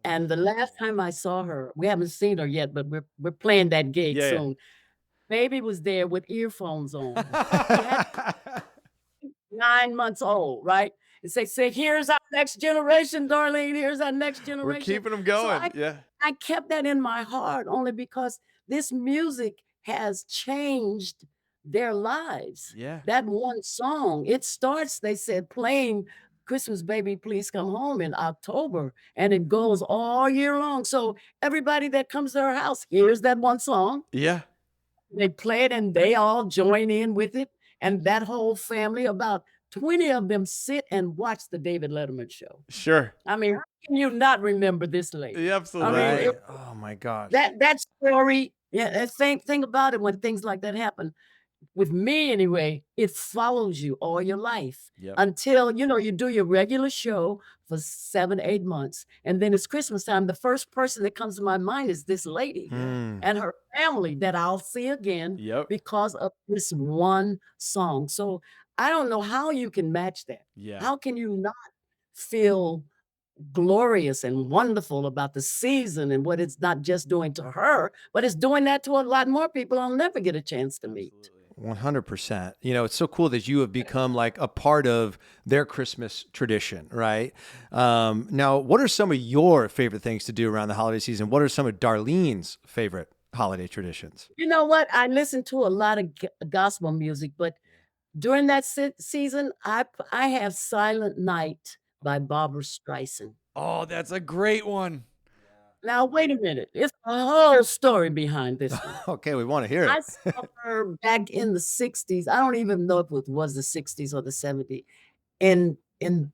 And the last time I saw her, we haven't seen her yet, but we're playing that gig Yeah, yeah. soon. Baby was there with earphones on. 9 months old, right? and say, here's our next generation, Darlene. Here's our next We're generation. keeping them So going. Yeah. I kept that in my heart only because this music has changed their lives. Yeah. That one song, it starts, they said, playing Christmas Baby Please Come Home in October, and it goes all year long. So everybody that comes to our house hears that one song. Yeah. They play it and they all join in with it. And that whole family, about 20 of them, sit and watch the David Letterman show. Sure. I mean, how can you not remember this lady? Yeah, I absolutely. mean, Right. Oh my gosh. that story, yeah, the same thing about it when things like that happen. With me anyway, it follows you all your life Yep. until, you do your regular show for 7, 8 months. And then it's Christmas time. The first person that comes to my mind is this lady and her family that I'll see again Yep. because of this one song. So I don't know how you can match that. Yeah. How can you not feel glorious and wonderful about the season and what it's not just doing to her, but it's doing that to a lot more people I'll never get a chance to meet. 100%. It's so cool that you have become like a part of their Christmas tradition, right? Now, what are some of your favorite things to do around the holiday season? What are some of Darlene's favorite holiday traditions? You know what? I listen to a lot of gospel music, but during that season, I have Silent Night by Barbara Streisand. Oh, that's a great one. Now, wait a minute. It's a whole story behind this one. Okay, we want to hear I it. saw her back in the 60s. I don't even know if it was the 60s or the 70s in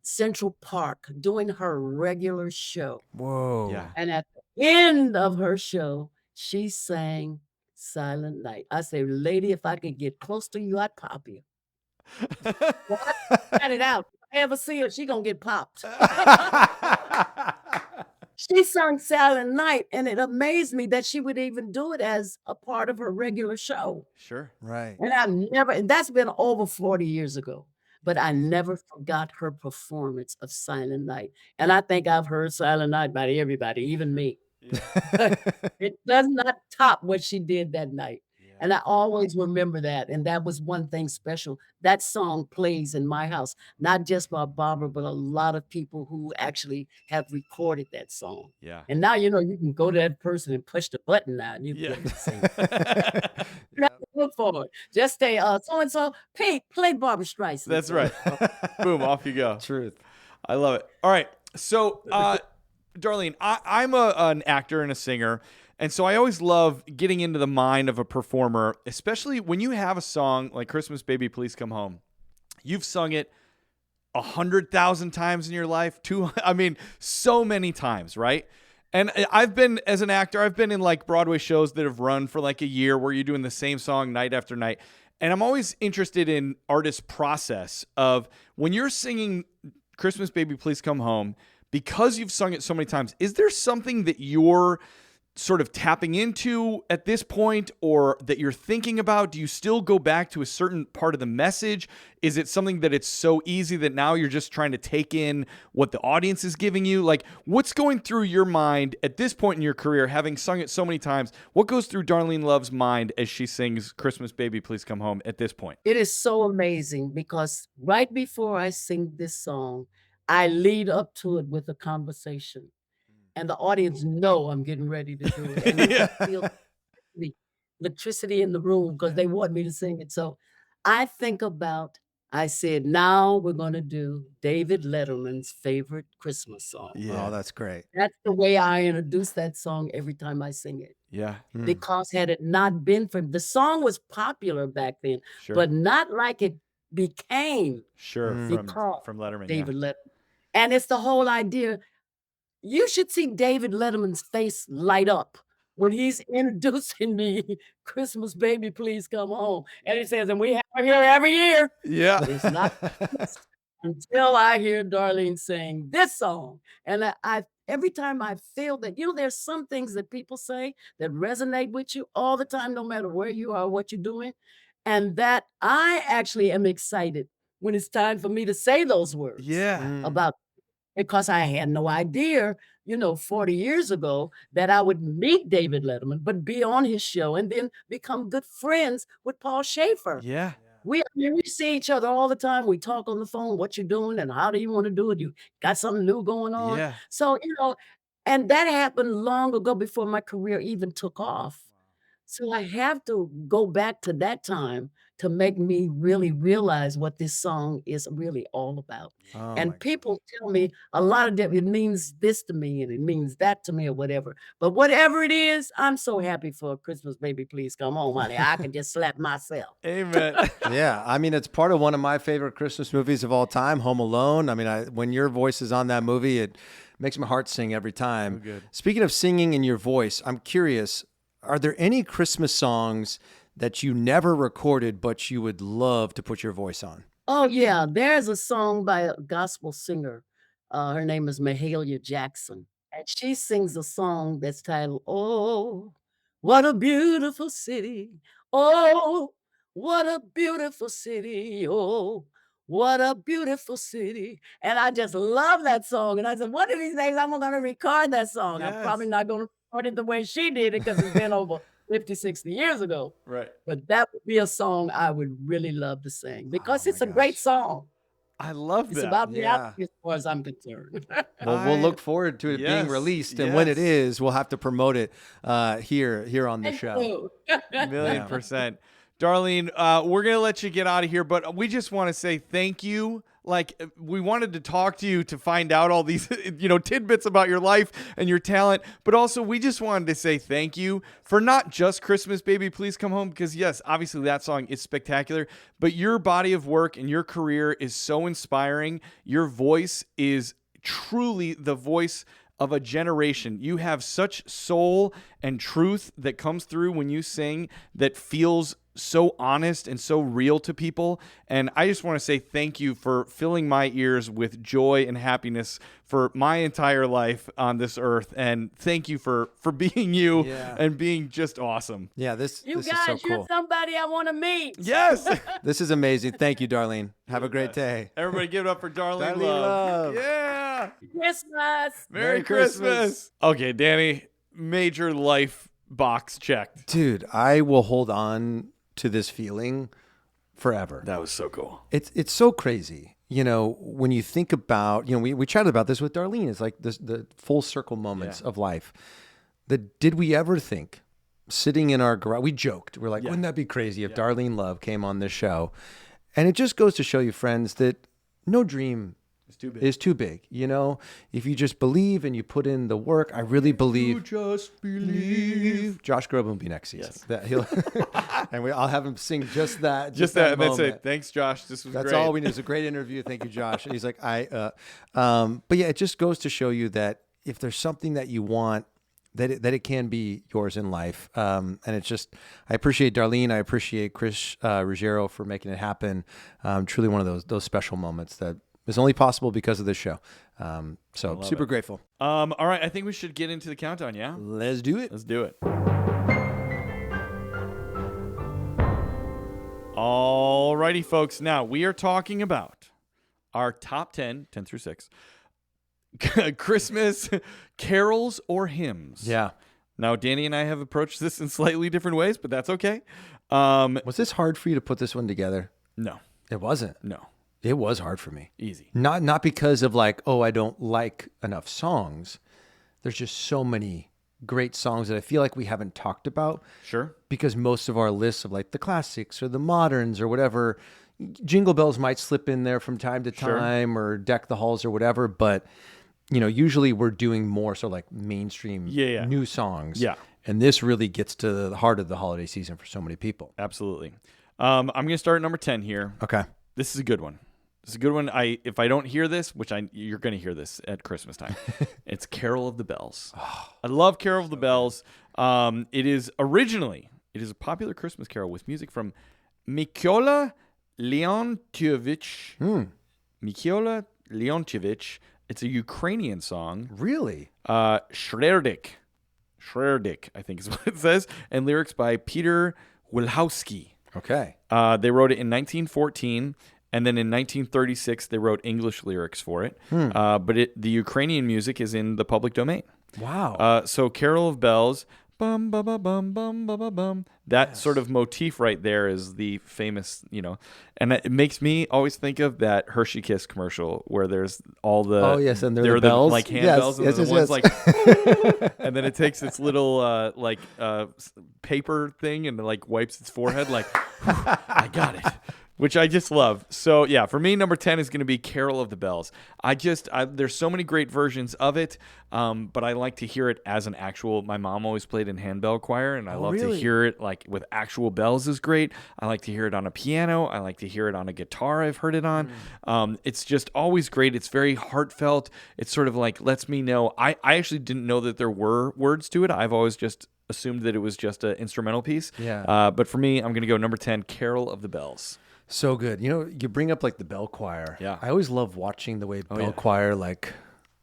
Central Park doing her regular show. Whoa. Yeah. And at the end of her show, she sang Silent Night. I say, lady, if I could get close to you, I'd pop you. Well, I got it out. If I ever see her, she gonna get popped. She sung Silent Night, and it amazed me that she would even do it as a part of her regular show. Sure. Right. And that's been over 40 years ago, but I never forgot her performance of Silent Night. And I think I've heard Silent Night by everybody, even me. It does not top what she did that night. And I always remember that. And that was one thing special. That song plays in my house, not just by Barbara, but a lot of people who actually have recorded that song. Yeah. And now, you can go to that person and push the button now and you Yeah. can sing. You don't have to look for it. Just say, so-and-so, Pete, play Barbara Streisand. That's right. Boom, off you go. Truth. I love it. All right. So, Darlene, I'm an actor and a singer. And so I always love getting into the mind of a performer, especially when you have a song like Christmas Baby Please Come Home. You've sung it 100,000 times in your life, so many times, right? And as an actor, I've been in like Broadway shows that have run for like a year where you're doing the same song night after night. And I'm always interested in artists' process of when you're singing Christmas Baby Please Come Home, because you've sung it so many times, is there something that you're sort of tapping into at this point or that you're thinking about? Do you still go back to a certain part of the message? Is it something that it's so easy that now you're just trying to take in what the audience is giving you? Like, what's going through your mind at this point in your career, having sung it so many times? What goes through Darlene Love's mind as she sings Christmas Baby Please Come Home at this point? It is so amazing because right before I sing this song, I lead up to it with a conversation. And the audience know I'm getting ready to do it. And you can feel the electricity in the room because they want me to sing it. So I said, now we're going to do David Letterman's favorite Christmas song. Yeah. Oh, that's great. That's the way I introduce that song every time I sing it. Yeah. Because had it not been for the song was popular back then, Sure. but not like it became Sure. because From Letterman. David Letterman. And it's the whole idea. You should see David Letterman's face light up when he's introducing me, Christmas Baby Please Come Home. And he says, and we have her here every year. Yeah. But it's not until I hear Darlene sing this song. And I every time I feel that, there's some things that people say that resonate with you all the time, no matter where you are, what you're doing. And that I actually am excited when it's time for me to say those words. Yeah. Because I had no idea, 40 years ago that I would meet David Letterman, but be on his show and then become good friends with Paul Schaefer. Yeah. We see each other all the time. We talk on the phone. What you doing, and how do you want to do it? You got something new going on. Yeah. So and that happened long ago before my career even took off. So I have to go back to that time to make me really realize what this song is really all about. Oh my And people tell me a lot of them, it means this to me and it means that to me or whatever. But whatever it is, I'm so happy for Christmas, baby, please come home, honey. I can just slap myself. Amen. Yeah, I mean, it's part of one of my favorite Christmas movies of all time, Home Alone. I mean, when your voice is on that movie, it makes my heart sing every time. So good. Speaking of singing in your voice, I'm curious, are there any Christmas songs that you never recorded but you would love to put your voice on? Oh, yeah. There's a song by a gospel singer. Her name is Mahalia Jackson. And she sings a song that's titled, Oh, what a beautiful city. Oh, what a beautiful city. Oh, what a beautiful city. And I just love that song. And I said, one of these days I'm going to record that song. I'm probably Yes. not going to record it the way she did it because it's been over 50, 60 years ago. Right. But that would be a song I would really love to sing because Oh it's my a great gosh. song. I love It's that. about Yeah. reality as far as I'm concerned. Well, we'll look forward to it being Yes, released, and when it yes. is, we'll have to promote it here on the show. Million percent. Darlene, we're going to let you get out of here, but we just want to say thank you. Like, we wanted to talk to you to find out all these, tidbits about your life and your talent, but also we just wanted to say thank you for not just Christmas, Baby, Please Come Home, because yes, obviously that song is spectacular, but your body of work and your career is so inspiring. Your voice is truly the voice of a generation. You have such soul and truth that comes through when you sing that feels so honest and so real to people. And I just want to say thank you for filling my ears with joy and happiness for my entire life on this earth. And thank you for being you and being just awesome. Yeah, this You is so guys, cool. you're somebody I want to meet. Yes. This is amazing. Thank you, Darlene. Have a great day. Everybody give it up for Darlene Darlene Love. Love. Yeah. Christmas. Merry Christmas. Okay, Danny, major life box checked. Dude, I will hold on to this feeling forever. That was so cool. It's so crazy. When you think about, we chatted about this with Darlene. It's like the full circle moments of life. Did we ever think, sitting in our garage, we joked. We're like, wouldn't that be crazy if Darlene Love came on this show? And it just goes to show you, friends, that no dream is too big. If you just believe and you put in the work, I really believe. You just believe. Josh Groban will be next season. Yes. And I'll have him sing just that. Just that. moment. That's it. Thanks, Josh. This was That's great. all we need. It's a great interview. Thank you, Josh. And he's like, but yeah, it just goes to show you that if there's something that you want, that it can be yours in life. And it's just, I appreciate Darlene. I appreciate Chris Ruggiero for making it happen. Truly one of those special moments that is only possible because of this show. So super grateful. All right. I think we should get into the countdown. Yeah. Let's do it. Let's do it. All righty, folks. Now we are talking about our top 10 through 6 Christmas carols or hymns. Yeah. Now, Danny and I have approached this in slightly different ways, but that's okay. Was this hard for you to put this one together? No. It wasn't. No. It was hard for me. Easy. Not because of like, I don't like enough songs. There's just so many great songs that I feel like we haven't talked about. Sure. Because most of our lists of like the classics or the moderns or whatever, Jingle Bells might slip in there from time to time or Deck the Halls or whatever. But, usually we're doing more so like mainstream new songs. Yeah. And this really gets to the heart of the holiday season for so many people. Absolutely. I'm going to start at number 10 here. Okay. This is a good one. It's a good one. If I don't hear this, you're going to hear this at Christmas time, it's Carol of the Bells. I love Carol of the Bells. It is a popular Christmas carol with music from Mikola Leontievich. Mikola Leontievich. It's a Ukrainian song. Really? Shredik, I think is what it says, and lyrics by Peter Wilhowski. Okay. They wrote it in 1914. And then in 1936, they wrote English lyrics for it. But the Ukrainian music is in the public domain. Wow. So Carol of Bells. bum ba ba bum bum ba ba bum. That sort of motif right there is the famous, and it makes me always think of that Hershey Kiss commercial where there's all the and they're the bells, like handbells, and then the one's like, and then it takes its little paper thing and like wipes its forehead like, I got it. Which I just love. So yeah, for me, number 10 is going to be Carol of the Bells. There's so many great versions of it, but I like to hear it as an actual. My mom always played in handbell choir, and I love to hear it like with actual bells is great. I like to hear it on a piano. I like to hear it on a guitar. I've heard it on. It's just always great. It's very heartfelt. It's sort of like lets me know. I actually didn't know that there were words to it. I've always just assumed that it was just an instrumental piece. Yeah. But for me, I'm going to go number 10, Carol of the Bells. So good. You bring up like the bell choir. Yeah. I always love watching the way bell choir, like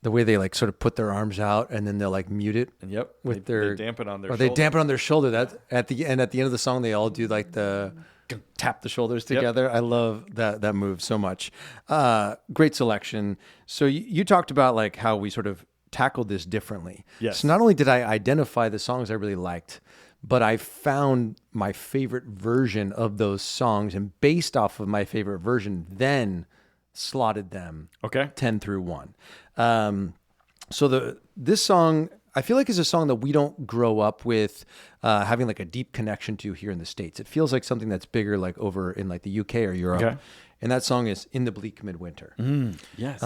the way they like sort of put their arms out and then they'll like mute it. And yep. With they dampen on their shoulder. They dampen on their shoulder. That at the end of the song, they all do like the tap the shoulders together. Yep. I love that move so much. Great selection. So you talked about like how we sort of tackled this differently. Yes. So not only did I identify the songs I really liked, but I found my favorite version of those songs, and based off of my favorite version, then slotted them 10 through 1. So this song, I feel like, is a song that we don't grow up with having like a deep connection to here in the States. It feels like something that's bigger like over in like the UK or Europe. Okay. And that song is In the Bleak Midwinter. Yes.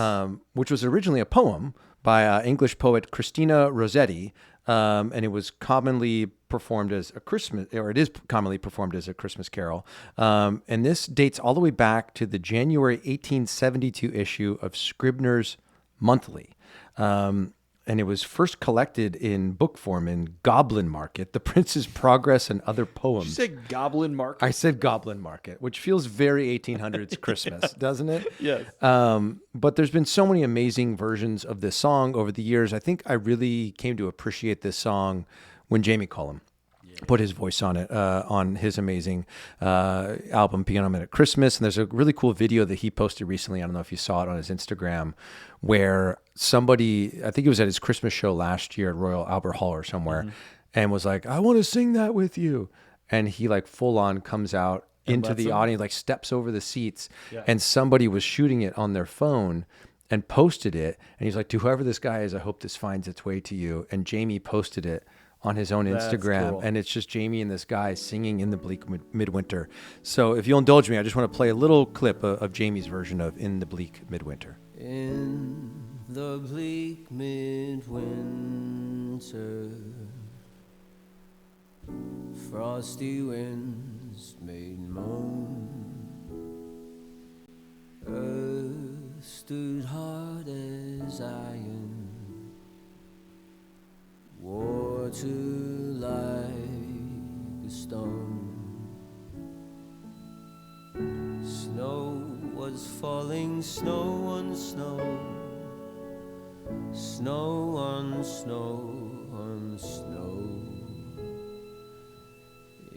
Which was originally a poem by English poet Christina Rossetti. And it was commonly performed as a Christmas, or it is commonly performed as a Christmas carol. And this dates all the way back to the January 1872 issue of Scribner's Monthly. And it was first collected in book form in Goblin Market, The Prince's Progress and Other Poems. Did you say Goblin Market? I said Goblin Market, which feels very 1800s Christmas, doesn't it? Yes. But there's been so many amazing versions of this song over the years. I think I really came to appreciate this song when Jamie Cullum put his voice on it, on his amazing album, Piano Man at Christmas. And there's a really cool video that he posted recently. I don't know if you saw it on his Instagram, where somebody, I think it was at his Christmas show last year at Royal Albert Hall or somewhere, and was like, I want to sing that with you. And he like full on comes out into the audience, like steps over the seats, and somebody was shooting it on their phone and posted it. And he's like, to whoever this guy is, I hope this finds its way to you. And Jamie posted it on his own Instagram. Cool. And it's just Jamie and this guy singing In the Bleak Midwinter. So if you'll indulge me, I just want to play a little clip of Jamie's version of In the Bleak Midwinter. In the bleak midwinter, frosty winds made moan, earth stood hard as iron, water like a stone. Snow was falling, snow on snow, snow on snow on snow.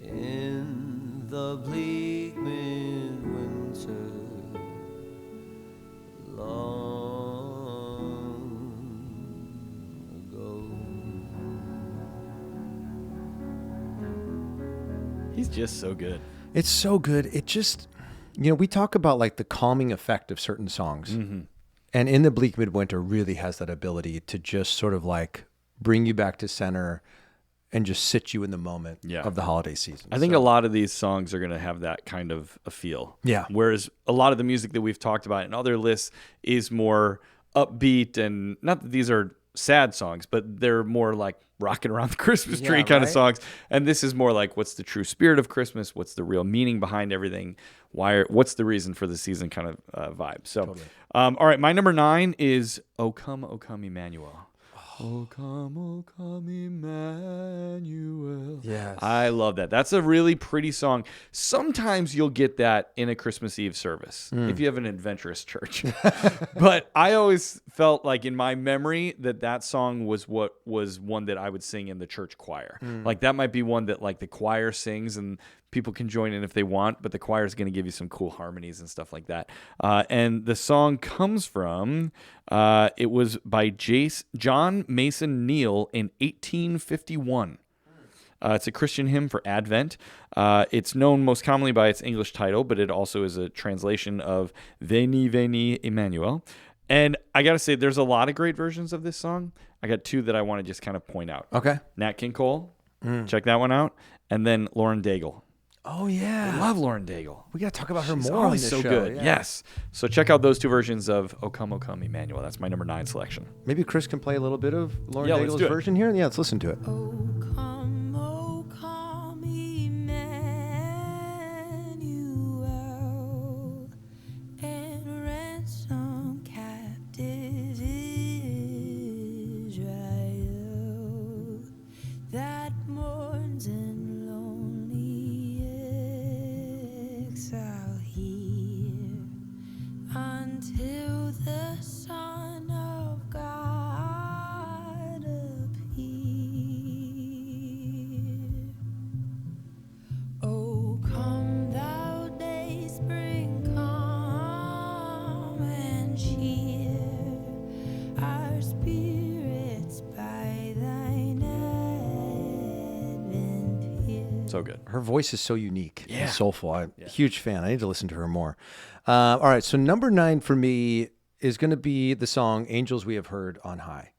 In the bleak midwinter, long ago. He's just so good. It's so good. It just, we talk about like the calming effect of certain songs. Mm-hmm. And In the Bleak Midwinter really has that ability to just sort of like bring you back to center and just sit you in the moment of the holiday season. I think a lot of these songs are going to have that kind of a feel. Yeah. Whereas a lot of the music that we've talked about in other lists is more upbeat, and not that these are sad songs, but they're more like rocking around the Christmas tree kind of songs. And this is more like, what's the true spirit of Christmas? What's the real meaning behind everything? What's the reason for the season kind of vibe? So, totally. All right, my number 9 is O Come, Emmanuel. O come, Emmanuel. Yes. I love that. That's a really pretty song. Sometimes you'll get that in a Christmas Eve service if you have an adventurous church. But I always felt like in my memory that song was one that I would sing in the church choir. Like that might be one that like the choir sings and people can join in if they want, but the choir is going to give you some cool harmonies and stuff like that. And the song comes from, it was by John Mason Neal in 1851. It's a Christian hymn for Advent. It's known most commonly by its English title, but it also is a translation of Veni, Veni, Emmanuel. And I got to say, there's a lot of great versions of this song. I got two that I want to just kind of point out. Okay. Nat King Cole, check that one out. And then Lauren Daigle. Oh, yeah. I love Lauren Daigle. We got to talk about her She's more on always this so show. good. Yeah. Yes. So check out those two versions of O Come, Emmanuel. That's my number 9 selection. Maybe Chris can play a little bit of Lauren Yeah, let's Daigle's do it. version here. Yeah, let's listen to it. O come, Emmanuel, and ransom captive Israel that mourns in lonely exile here until the Son of God appear. O come, thou day's spring, come and cheer our spirits by thine advent here. So good. Her voice is so unique Yeah. and soulful. I'm a huge fan. I need to listen to her more. All right, so number 9 for me is going to be the song Angels We Have Heard on High,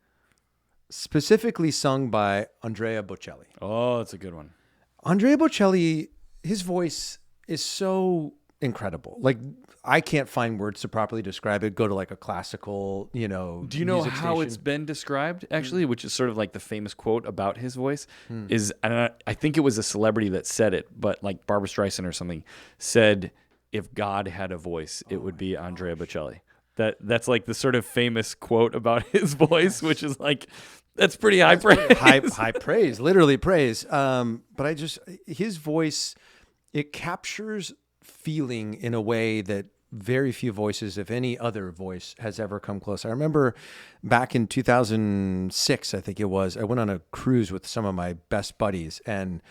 specifically sung by Andrea Bocelli. Oh, that's a good one. Andrea Bocelli, his voice is so incredible. Like, I can't find words to properly describe it. Go to like a classical, Do you know music how station. it's been described, actually, which is sort of like the famous quote about his voice? Is I think it was a celebrity that said it, but like Barbra Streisand or something said, if God had a voice, it would be Andrea Bocelli. That's like the sort of famous quote about his voice, which is like, that's pretty high praise. high praise, literally praise. But his voice, it captures feeling in a way that very few voices, if any other voice, has ever come close. I remember back in 2006, I think it was, I went on a cruise with some of my best buddies, and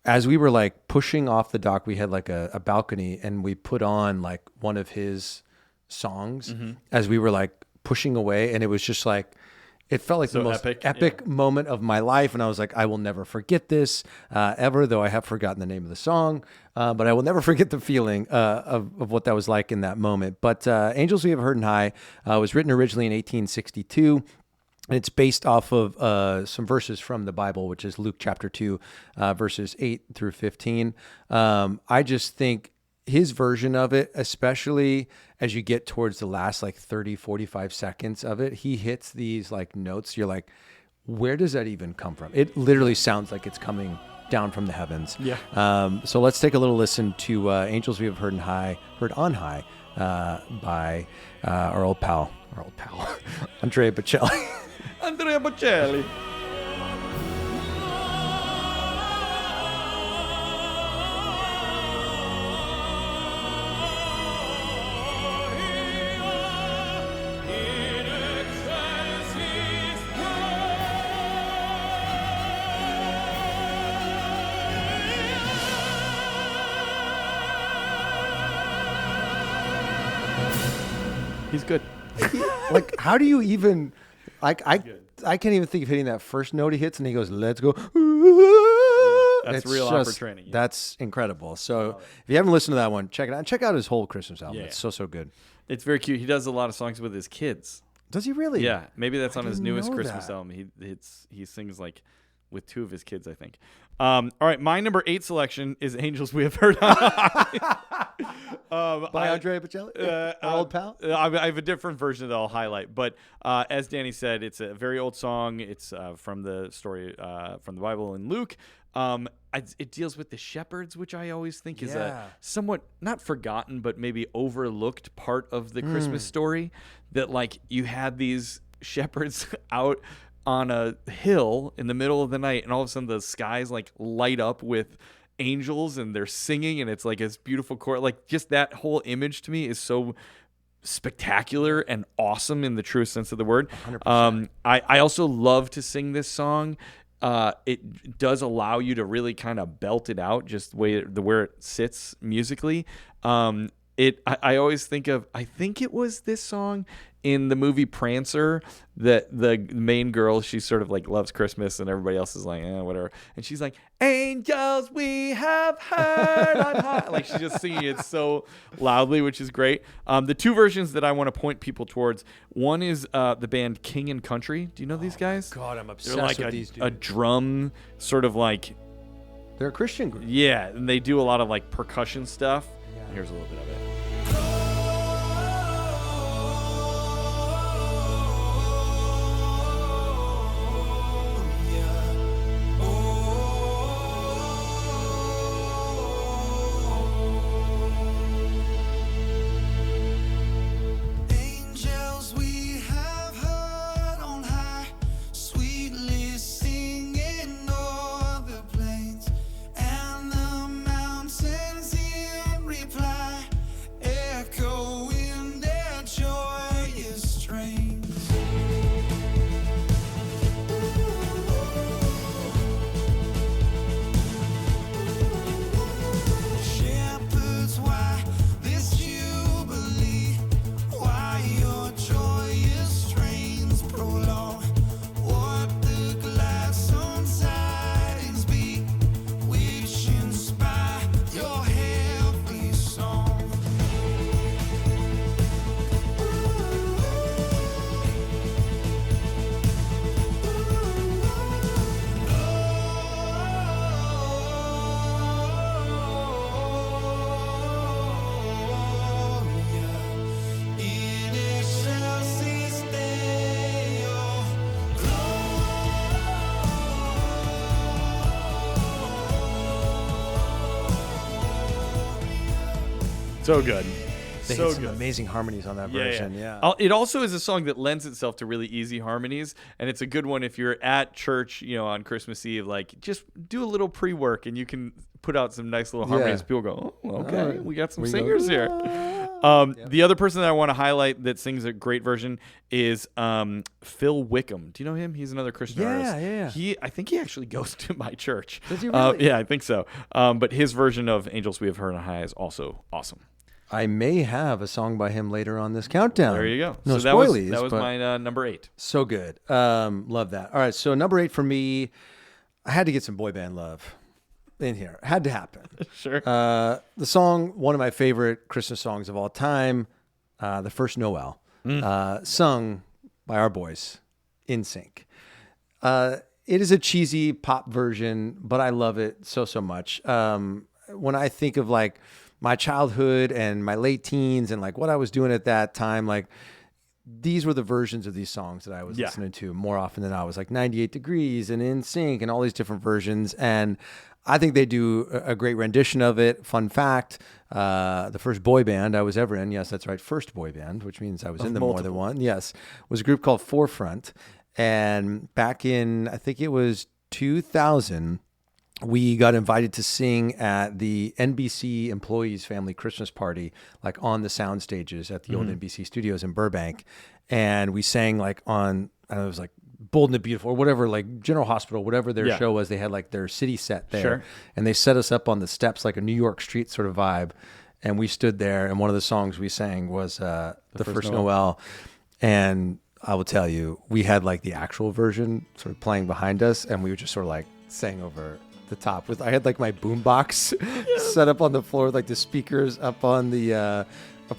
as we were like pushing off the dock, we had like a balcony, and we put on like one of his songs as we were like pushing away, and it was just like, it felt like So the most epic, epic moment of my life. And I was like, I will never forget this ever, though I have forgotten the name of the song. But I will never forget the feeling of what that was like in that moment. But Angels We Have Heard on High was written originally in 1862. And it's based off of some verses from the Bible, which is Luke chapter 2, verses 8 through 15. I just think his version of it, especially as you get towards the last like 30, 45 seconds of it, he hits these like notes. You're like, where does that even come from? It literally sounds like it's coming down from the heavens. Yeah. So let's take a little listen to Angels We Have Heard on High by our old pal, Andrea Bocelli. Andrea Bocelli. He's good. Like, how do you even, I can't even think of hitting that first note he hits, and he goes, let's go. That's It's real opera training. Yeah. That's incredible. So if you haven't listened to that one, check it out. And check out his whole Christmas album. Yeah. It's so good. It's very cute. He does a lot of songs with his kids. Does he really? Yeah, maybe that's on his didn't newest know Christmas that. album. He sings like with 2 of his kids, I think. All right, my number 8 selection is Angels We Have Heard. By Andrea Bocelli? Our old pal? I have a different version that I'll highlight, but as Danny said, it's a very old song. It's from the story from the Bible in Luke. It deals with the shepherds, which I always think is a somewhat not forgotten, but maybe overlooked part of the Christmas story. That like you had these shepherds out on a hill in the middle of the night, and all of a sudden the skies like light up with angels, and they're singing, and it's like this beautiful chorus. Like just that whole image to me is so spectacular and awesome in the truest sense of the word. 100%. I also love to sing this song. It does allow you to really kind of belt it out, just where it sits musically. I always think of, I think it was this song in the movie Prancer, the main girl, she sort of like loves Christmas and everybody else is like, whatever. And she's like, angels we have heard on high. Like she's just singing it so loudly, which is great. The two versions that I want to point people towards, one is the band King and Country. Do you know these guys? God, I'm obsessed They're like with these dudes. a drum sort of like, They're a Christian group. yeah, and they do a lot of like percussion stuff. Here's a little bit of it. Angels we have heard on high, sweetly singing o'er the plains and the mountains in reply, echoing their joyous strains. Shepherds, why this jubilee? Why your joyous strains prolong? What the gladsome tidings be, which inspire your heavenly song? In excelsis Deo, So good. They So hit some good. amazing harmonies on that version. Yeah. It also is a song that lends itself to really easy harmonies, and it's a good one if you're at church, on Christmas Eve. Like, just do a little pre-work, and you can put out some nice little harmonies. Yeah. People go, "Oh, okay, Alright. we got some We go, singers here." The other person that I want to highlight that sings a great version is Phil Wickham. Do you know him? He's another Christian artist. Yeah. I think he actually goes to my church. Does he really? Yeah, I think so. But his version of "Angels We Have Heard on High" is also awesome. I may have a song by him later on this countdown. There you go. No so spoilies. that was but my number 8. so good. Love that. All right, so number 8 for me, I had to get some boy band love in here. Had to happen. Sure. The song, one of my favorite Christmas songs of all time, The First Noel, sung by our boys, In Sync. It is a cheesy pop version, but I love it so much. When I think of like my childhood and my late teens and like what I was doing at that time, like these were the versions of these songs that I was listening to more often than not. I was like 98 Degrees and In Sync and all these different versions. And I think they do a great rendition of it. Fun fact, the first boy band I was ever in, yes, that's right, first boy band, which means I was in them more than one, yes, was a group called Forefront. And back in, I think it was 2000, we got invited to sing at the NBC Employees Family Christmas Party, like on the sound stages at the old NBC studios in Burbank. And we sang like on, I don't know, it was like Bold and the Beautiful or whatever, like General Hospital, whatever their show was. They had like their city set there. Sure. And they set us up on the steps, like a New York street sort of vibe. And we stood there, and one of the songs we sang was The First Noel. And I will tell you, we had like the actual version sort of playing behind us, and we were just sort of like sang over the top with, I had like my boombox set up on the floor with like the speakers up on the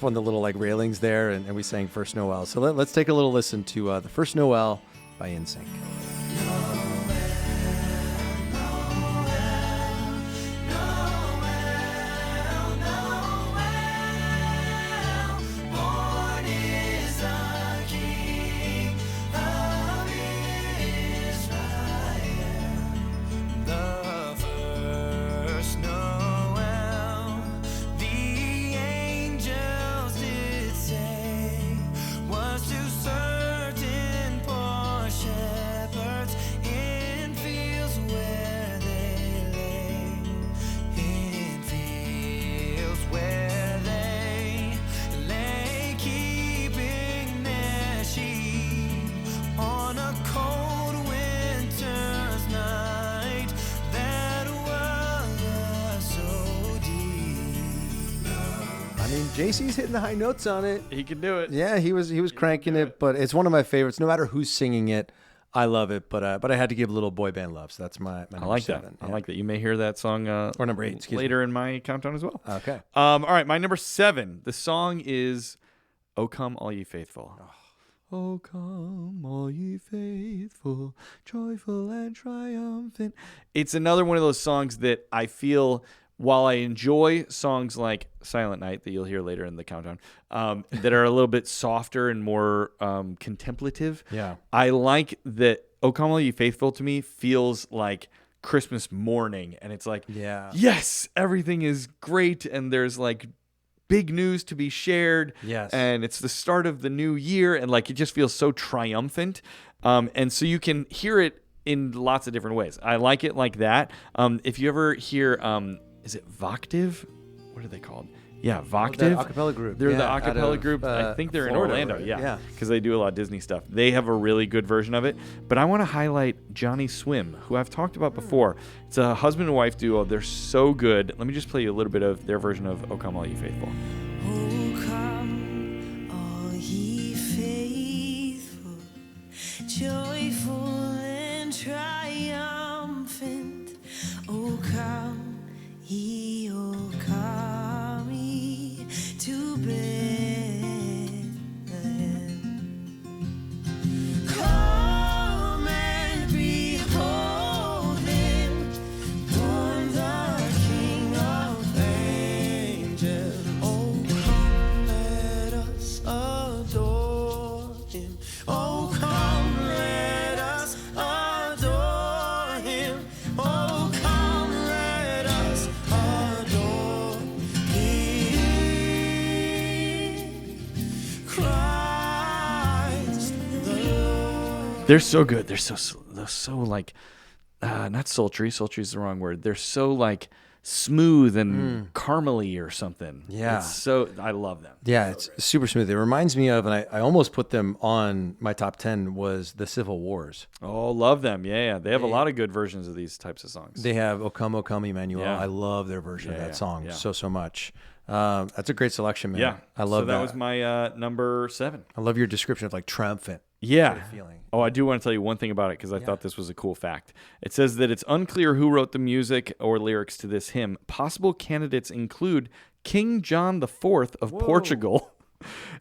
little like railings there, and we sang First Noel. So let's take a little listen to The First Noel by In Sync. Was to certain poor shepherd mean, JC's hitting the high notes on it. He can do it. Yeah, he was cranking it, but it's one of my favorites. No matter who's singing it, I love it. But I had to give a little boy band love, so that's my number I like 7. that. I like that. You may hear that song or number 8 later in my countdown as well. Okay. All right, my number 7. The song is "O Come All Ye Faithful." Oh, come, all ye faithful, joyful and triumphant. It's another one of those songs that I feel, while I enjoy songs like Silent Night that you'll hear later in the countdown, that are a little bit softer and more contemplative. Yeah. I like that "O Come All Ye Faithful" to me feels like Christmas morning. And it's like, yes, everything is great. And there's like big news to be shared. Yes. And it's the start of the new year. And like, it just feels so triumphant. And so you can hear it in lots of different ways. I like it like that. If you ever hear, is it Voctive? What are they called? Yeah, Voctive. The acapella group. They're the Yeah, out acapella of, group. I think they're Florida, in Orlando. right? Yeah, Yeah. because they do a lot of Disney stuff. They have a really good version of it. But I want to highlight Johnny Swim, who I've talked about before. It's a husband and wife duo. They're so good. Let me just play you a little bit of their version of "O Come All Ye Faithful." Oh, come, all ye faithful, joyful and triumphant. Oh, come ye, to Bethlehem. Come and behold him, born the King of angels. Oh, come, let us adore him. Oh, come, let us adore him. Oh, come, let us adore him. Christ the Lord. They're so good. They're so like, not sultry. Sultry is the wrong word. They're so like smooth and caramely or something. Yeah. It's so I love them. Yeah, it's super smooth. It reminds me of, and I almost put them on my top 10, was the Civil Wars. Oh, love them. Yeah. They have a lot of good versions of these types of songs. They have O Come, Emmanuel. Yeah. I love their version of that song yeah. so much. That's a great selection, man. Yeah. I love that. So that was my number 7. I love your description of like triumphant. Yeah. Sort of feeling. Oh, I do want to tell you one thing about it because I thought this was a cool fact. It says that it's unclear who wrote the music or lyrics to this hymn. Possible candidates include King John IV of Portugal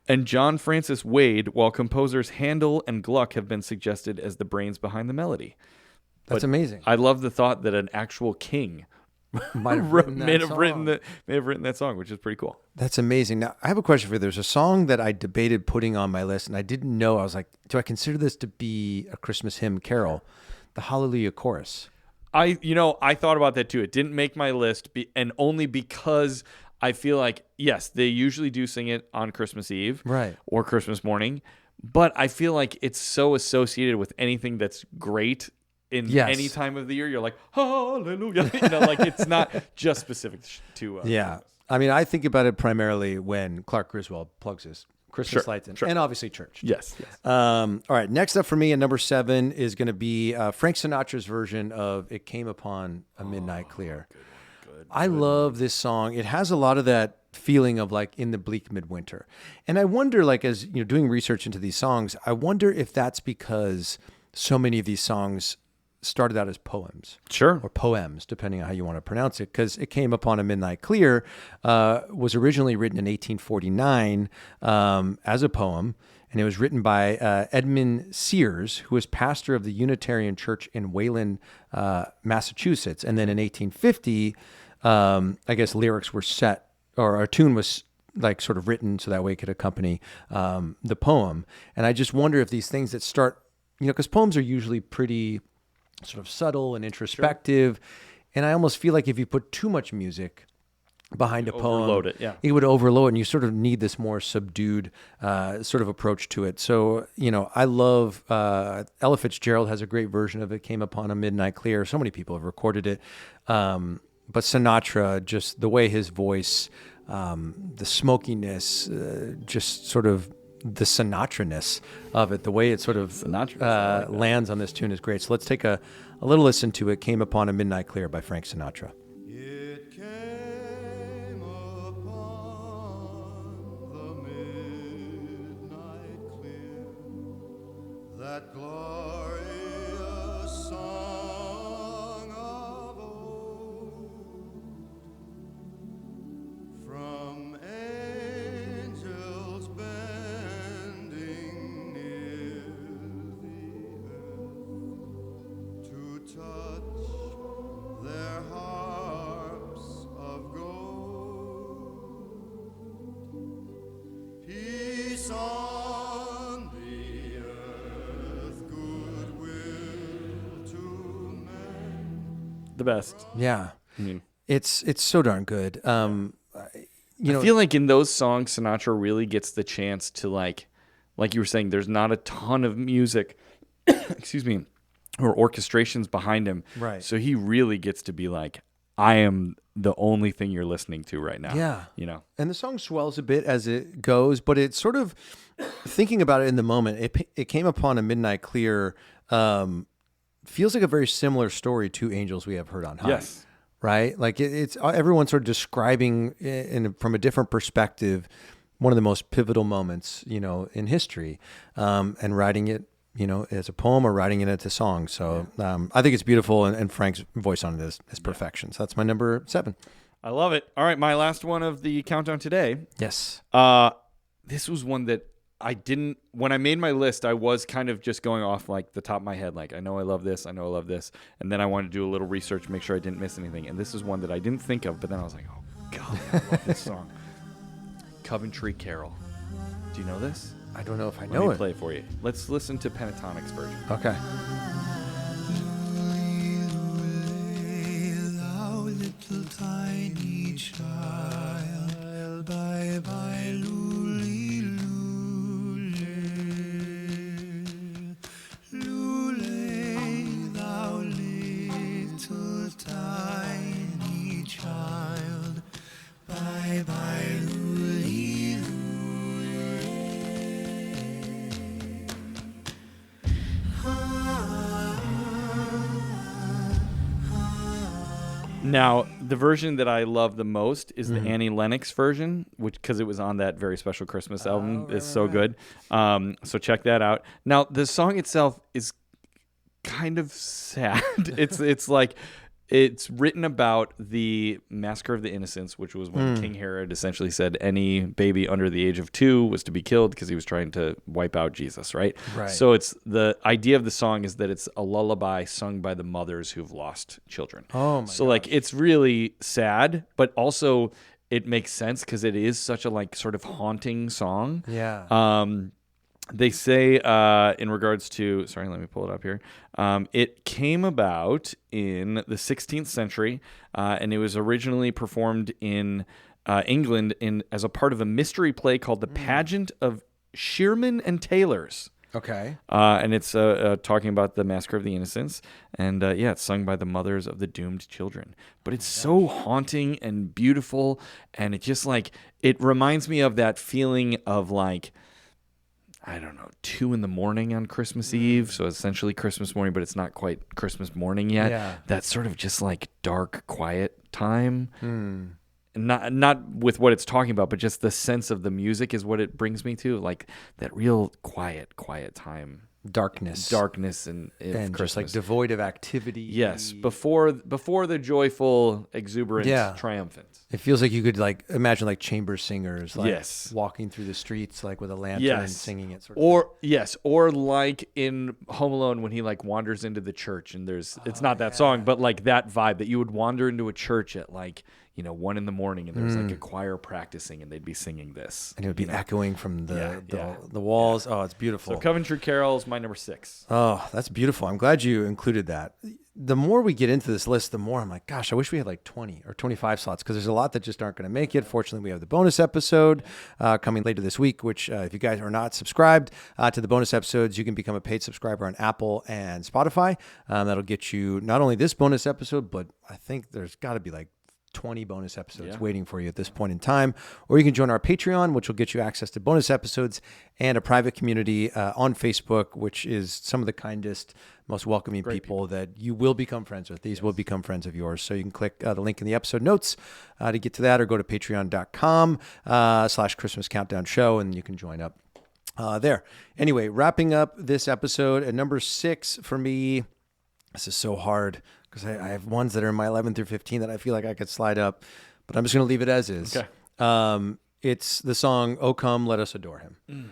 and John Francis Wade, while composers Handel and Gluck have been suggested as the brains behind the melody. That's amazing. I love the thought that an actual king Might have written that may have song. written that song, which is pretty cool. That's amazing. Now, I have a question for you. There's a song that I debated putting on my list, and I didn't know. I was like, do I consider this to be a Christmas hymn carol? The Hallelujah Chorus. I thought about that too. It didn't make my list, and only because I feel like, yes, they usually do sing it on Christmas Eve, Right. or Christmas morning, but I feel like it's so associated with anything that's great in any time of the year. You're like, hallelujah. Like it's not just specific to Yeah. I mean, I think about it primarily when Clark Griswold plugs his Christmas lights in, and obviously church. Yes. All right. Next up for me at number 7 is going to be Frank Sinatra's version of "It Came Upon a Midnight Clear." I love this song. It has a lot of that feeling of like in the bleak midwinter. And I wonder, like, as you know, doing research into these songs, I wonder if that's because so many of these songs started out as poems. Sure. Or poems, depending on how you want to pronounce it, because "It Came Upon a Midnight Clear" was originally written in 1849 as a poem, and it was written by Edmund Sears, who was pastor of the Unitarian Church in Wayland, Massachusetts. And then in 1850, I guess lyrics were set, or a tune was like sort of written so that way it could accompany the poem. And I just wonder if these things that start, because poems are usually pretty sort of subtle and introspective. Sure. And I almost feel like if you put too much music behind a poem, overload it, yeah. It would overload, and you sort of need this more subdued sort of approach to it. So, I love Ella Fitzgerald has a great version of "It Came Upon a Midnight Clear." So many people have recorded it. But Sinatra, just the way his voice, the smokiness, just sort of the Sinatra-ness of it, the way it sort of lands on this tune is great. So let's take a little listen to "It Came Upon a Midnight Clear" by Frank Sinatra. It came upon that glorious song of old, from angels bending near the earth to touch their harps of gold. Peace on the earth, goodwill to men. The best. Yeah. I mean, It's so darn good. You know, I feel like in those songs, Sinatra really gets the chance to like you were saying, there's not a ton of music, excuse me, or orchestrations behind him. Right. So he really gets to be like, I am the only thing you're listening to right now. Yeah. You know? and the song swells a bit as it goes, but it's sort of thinking about it in the moment. It came upon a midnight clear. Feels like a very similar story to Angels We Have Heard on High. Yes. Right? Like it's everyone's sort of describing from a different perspective one of the most pivotal moments, in history, and writing it, as a poem or writing it as a song. So I think it's beautiful, and Frank's voice on it is perfection. So that's my number 7. I love it. All right, my last one of the countdown today. Yes. This was one that when I made my list, I was kind of just going off like the top of my head. Like, I know I love this. And then I wanted to do a little research, make sure I didn't miss anything. And this is one that I didn't think of, but then I was like, oh God, I love this song. Coventry Carol. Do you know this? I don't know if I Let know me it. play it for you. Let's listen to Pentatonic's version. Okay. Thou little tiny child, bye bye, lule, lule, thou little tiny child, bye bye, lule, Now, the version that I love the most is the Annie Lennox version, because it was on that very special Christmas album. It's so good. So check that out. Now, the song itself is kind of sad. It's like it's written about the Massacre of the Innocents, which was when King Herod essentially said any baby under the age of 2 was to be killed because he was trying to wipe out Jesus, right? Right. So it's the idea of the song is that it's a lullaby sung by the mothers who've lost children. Oh my So like it's really sad, but also it makes sense because it is such a like sort of haunting song. Yeah. They say in regards to, sorry, let me pull it up here. It came about in the 16th century, and it was originally performed in England as a part of a mystery play called The Pageant of Shearmen and Tailors. Okay. And it's talking about the Massacre of the Innocents. And it's sung by the mothers of the doomed children. But it's so haunting and beautiful. And it just like, it reminds me of that feeling of like, I don't know, 2 a.m. on Christmas Eve. So essentially Christmas morning, but it's not quite Christmas morning yet. Yeah. That sort of just like dark, quiet time. Not with what it's talking about, but just the sense of the music is what it brings me to. Like that real quiet time. Darkness and just Christmas. like devoid of activity. Yes, before the joyful, exuberant, triumphant. It feels like you could like imagine like chamber singers like Yes. walking through the streets like with a lantern Yes. singing it sort of Or like in Home Alone when he like wanders into the church and it's not that song, but like that vibe that you would wander into a church at like 1 a.m. and there's like a choir practicing and they'd be singing this. and it would be echoing from Yeah. the walls. Oh, it's beautiful. So Coventry Carol is my number 6. Oh, that's beautiful. I'm glad you included that. The more we get into this list, the more I'm like, gosh, I wish we had like 20 or 25 slots because there's a lot that just aren't going to make it. Fortunately, we have the bonus episode coming later this week, which if you guys are not subscribed to the bonus episodes, you can become a paid subscriber on Apple and Spotify. That'll get you not only this bonus episode, but I think there's got to be like 20 bonus episodes waiting for you at this point in time. Or you can join our Patreon, which will get you access to bonus episodes and a private community on Facebook, which is some of the kindest, most welcoming people that you will become friends with. These will become friends of yours. So you can click the link in the episode notes to get to that, or go to patreon.com/Christmas Countdown Show, and you can join up. There. Anyway, wrapping up this episode at number 6 for me. This is so hard because I have ones that are in my 11 through 15 that I feel like I could slide up, but I'm just going to leave it as is. Okay. It's the song, "Oh Come, Let Us Adore Him."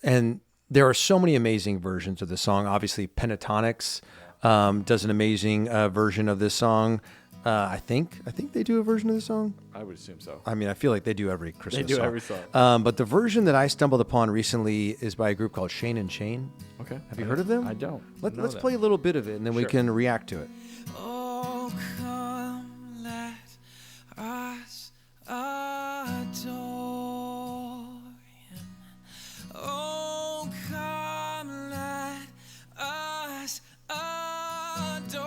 And there are so many amazing versions of the song. Obviously, Pentatonics does an amazing version of this song. I think they do a version of the song. I would assume so. I mean, I feel like they do every Christmas They do song. every song. But the version that I stumbled upon recently is by a group called Shane and Shane. Okay. Have you heard of them? I don't. Let's play a little bit of it, and then we Sure. can react to it. Oh, come, let us adore him. Oh, come, let us adore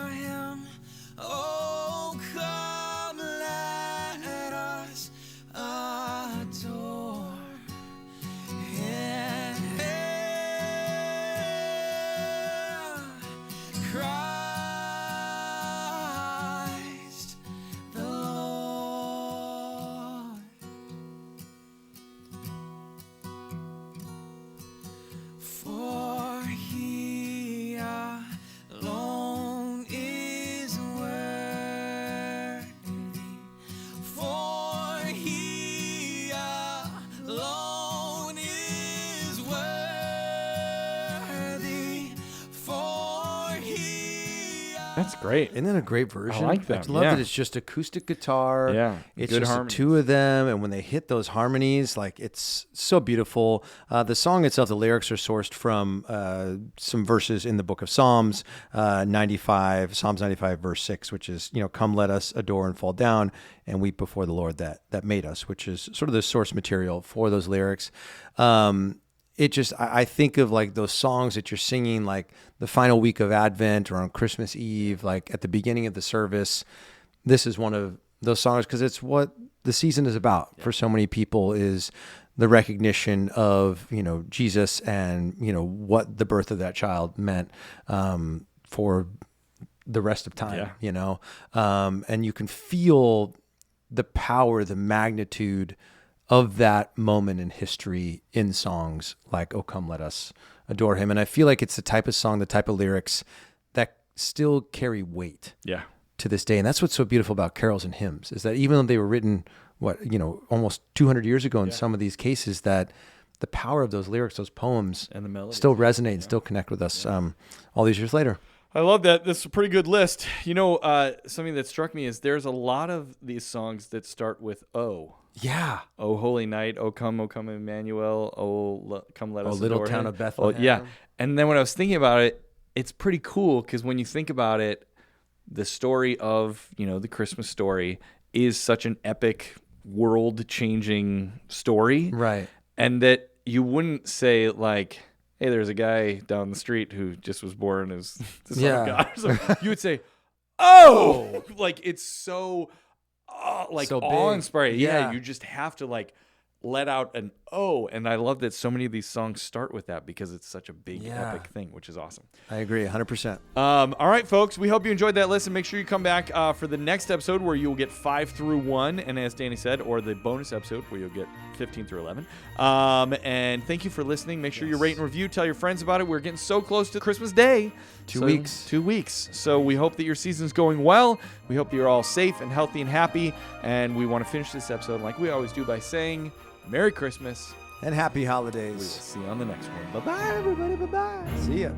him. Oh, come, let us adore him. Christ the Lord. For he alone is worthy. For he alone is worthy. For he That's great. Isn't that a great version? I like that, I love yeah. that it's just acoustic guitar. Yeah, It's good just the harmonies. two of them. And when they hit those harmonies, like it's so beautiful. The song itself, the lyrics are sourced from some verses in the book of Psalms, Psalms 95 verse 6, which is, come let us adore and fall down and weep before the Lord that made us, which is sort of the source material for those lyrics. It just, I think of like those songs that you're singing like the final week of Advent or on Christmas Eve, like at the beginning of the service. This is one of those songs because it's what the season is about for so many people, is the recognition of, Jesus and, what the birth of that child meant for the rest of time, and you can feel the power, the magnitude of that moment in history in songs like "Oh Come, Let Us Adore Him." And I feel like it's the type of song, the type of lyrics that still carry weight Yeah. to this day. And that's what's so beautiful about carols and hymns, is that even though they were written, almost 200 years ago in some of these cases, that the power of those lyrics, those poems, And the melodies. still resonate and still connect with us all these years later. I love that. This is a pretty good list. Something that struck me is there's a lot of these songs that start with "Oh." Yeah. "Oh, holy night, oh come, Emmanuel, come let us little adore town him." of Bethlehem. Oh, yeah. And then when I was thinking about it, it's pretty cool because when you think about it, the story of, the Christmas story is such an epic, world-changing story. Right. And that you wouldn't say like, hey, there's a guy down the street who just was born as the son of God. So you would say, oh, like it's so So big. awe-inspiring. Yeah, Yeah. you just have to like let out an oh. And I love that so many of these songs start with that because it's such a big, epic thing, which is awesome. I agree 100%. All right, folks, we hope you enjoyed that list, and make sure you come back for the next episode where you'll get 5 through 1, and as Danny said, or the bonus episode where you'll get 15 through 11. And thank you for listening. Make sure you rate and review. Tell your friends about it. We're getting so close to Christmas Day. 2 weeks. 2 weeks. So we hope that your season's going well. We hope you're all safe and healthy and happy. And we want to finish this episode like we always do by saying Merry Christmas. And happy We will holidays. see you on the next one. Bye-bye, everybody. Bye-bye. See ya.